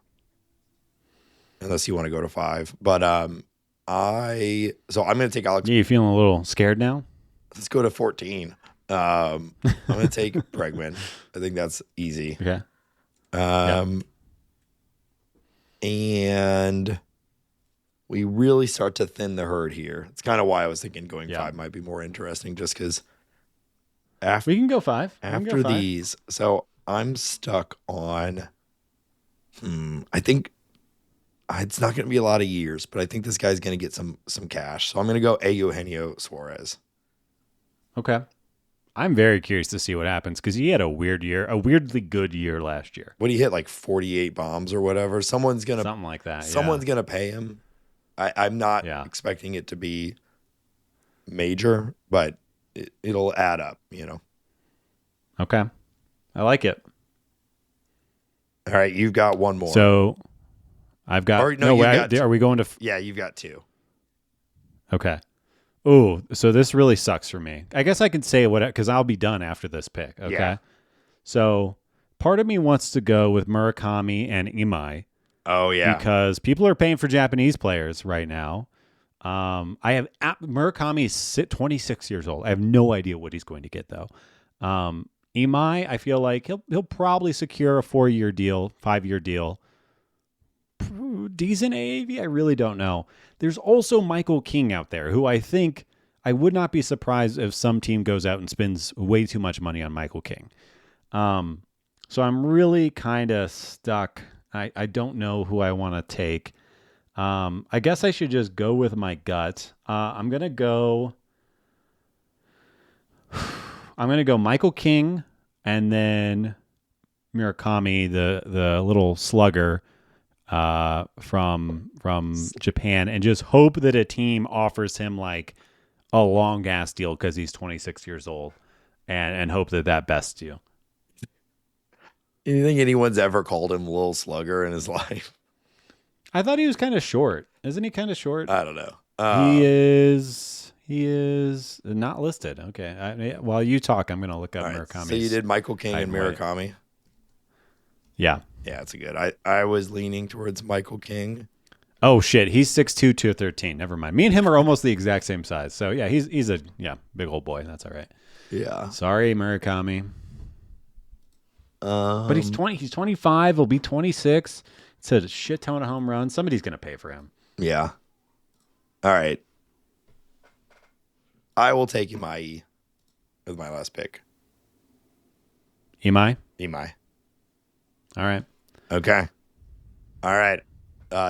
Unless you want to go to 5. But so I'm going to take Alex. You feeling a little scared now? Let's go to 14. I'm going to take Bregman. I think that's easy. Okay. And we really start to thin the herd here. It's kind of why I was thinking going 5 might be more interesting, just because we can go 5. After these. So I'm stuck on, I think it's not going to be a lot of years, but I think this guy's going to get some cash. So I'm going to go Eugenio Suarez. Okay. I'm very curious to see what happens because he had a weirdly good year last year. What, he hit like 48 bombs or whatever? Something like that. Someone's going to pay him. I'm not expecting it to be major, but it'll add up, Okay. I like it. All right, you've got one more. So I've got are we going to Yeah, you've got 2. Okay. Oh, so this really sucks for me. I guess I can say because I'll be done after this pick. Okay. Yeah. So part of me wants to go with Murakami and Imai. Oh, yeah. Because people are paying for Japanese players right now. I have Murakami is 26 years old. I have no idea what he's going to get, though. Imai, I feel like he'll probably secure a 4-year deal, 5-year deal. Decent AAV, I really don't know. There's also Michael King out there, who I think I would not be surprised if some team goes out and spends way too much money on Michael King. So I'm really kind of stuck. I don't know who I want to take. I guess I should just go with my gut. I'm gonna go Michael King and then Murakami, the little slugger from Japan, and just hope that a team offers him like a long ass deal because he's 26 years old, and hope that bests you. You think anyone's ever called him Little Slugger in his life? I thought he was kind of short. Isn't he kind of short? I don't know. He is not listed. Okay. While you talk, I'm going to look up Murakami. So you did Michael King and Murakami? Yeah. Yeah, it's a good. I was leaning towards Michael King. Oh, shit. He's 6'2", 213. Never mind. Me and him are almost the exact same size. So, yeah, he's a big old boy. That's all right. Yeah. Sorry, Murakami. But he's 20. He's 25. He'll be 26. It's a shit ton of home runs. Somebody's going to pay for him. Yeah. All right. I will take Imai with my last pick. Imai? Imai. All right. Okay. All right.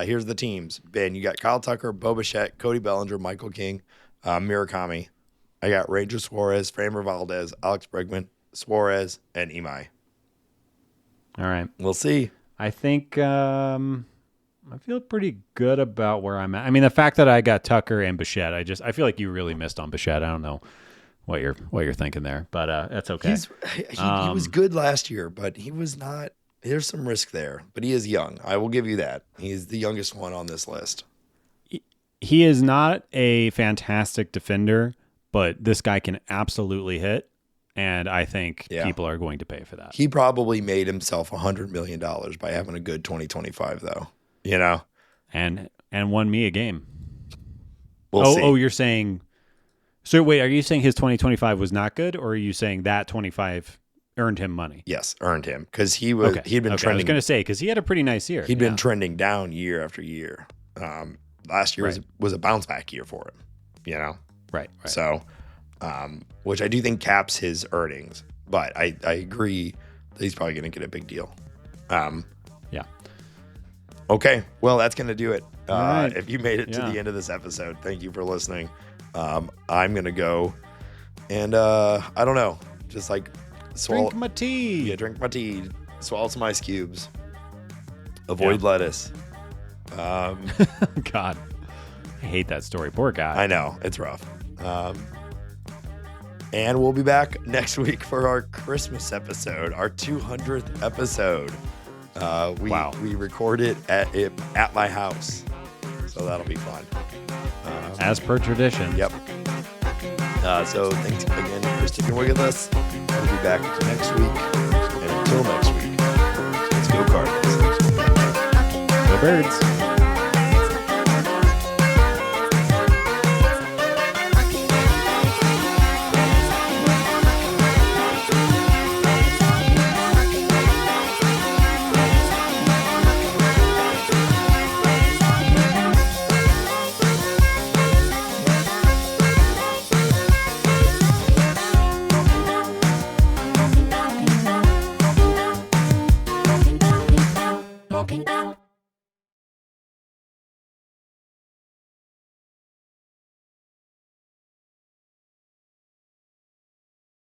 Here's the teams. Ben, you got Kyle Tucker, Bo Bichette, Cody Bellinger, Michael King, Murakami. I got Ranger Suarez, Framber Valdez, Alex Bregman, Suarez, and Imai. All right. We'll see. I think I feel pretty good about where I'm at. I mean, the fact that I got Tucker and Bichette, I feel like you really missed on Bichette. I don't know what you're thinking there, but that's okay. He was good last year, but he was not. There's some risk there, but he is young. I will give you that. He's the youngest one on this list. He is not a fantastic defender, but this guy can absolutely hit. And I think people are going to pay for that. He probably made himself $100 million by having a good 2025, though. You know, and won me a game. We'll see. Oh, you're saying. So wait, are you saying his 2025 was not good, or are you saying that 25 earned him money? Yes, earned him because he'd been trending. I was going to say because he had a pretty nice year. He'd been trending down year after year. Last year was a bounce back year for him. You know, right. So. Which I do think caps his earnings, but I agree that he's probably going to get a big deal. Yeah. Okay. Well, that's going to do it. Right. If you made it to the end of this episode, thank you for listening. I'm going to go and I don't know, just like drink my tea. Yeah, drink my tea. Swallow some ice cubes. Avoid lettuce. God, I hate that story. Poor guy. I know. It's rough. And we'll be back next week for our Christmas episode, our 200th episode. We record it at my house, so that'll be fun. As per tradition. Yep. So thanks again for sticking with us. We'll be back next week. And until next week, let's go Cardinals. Go Birds.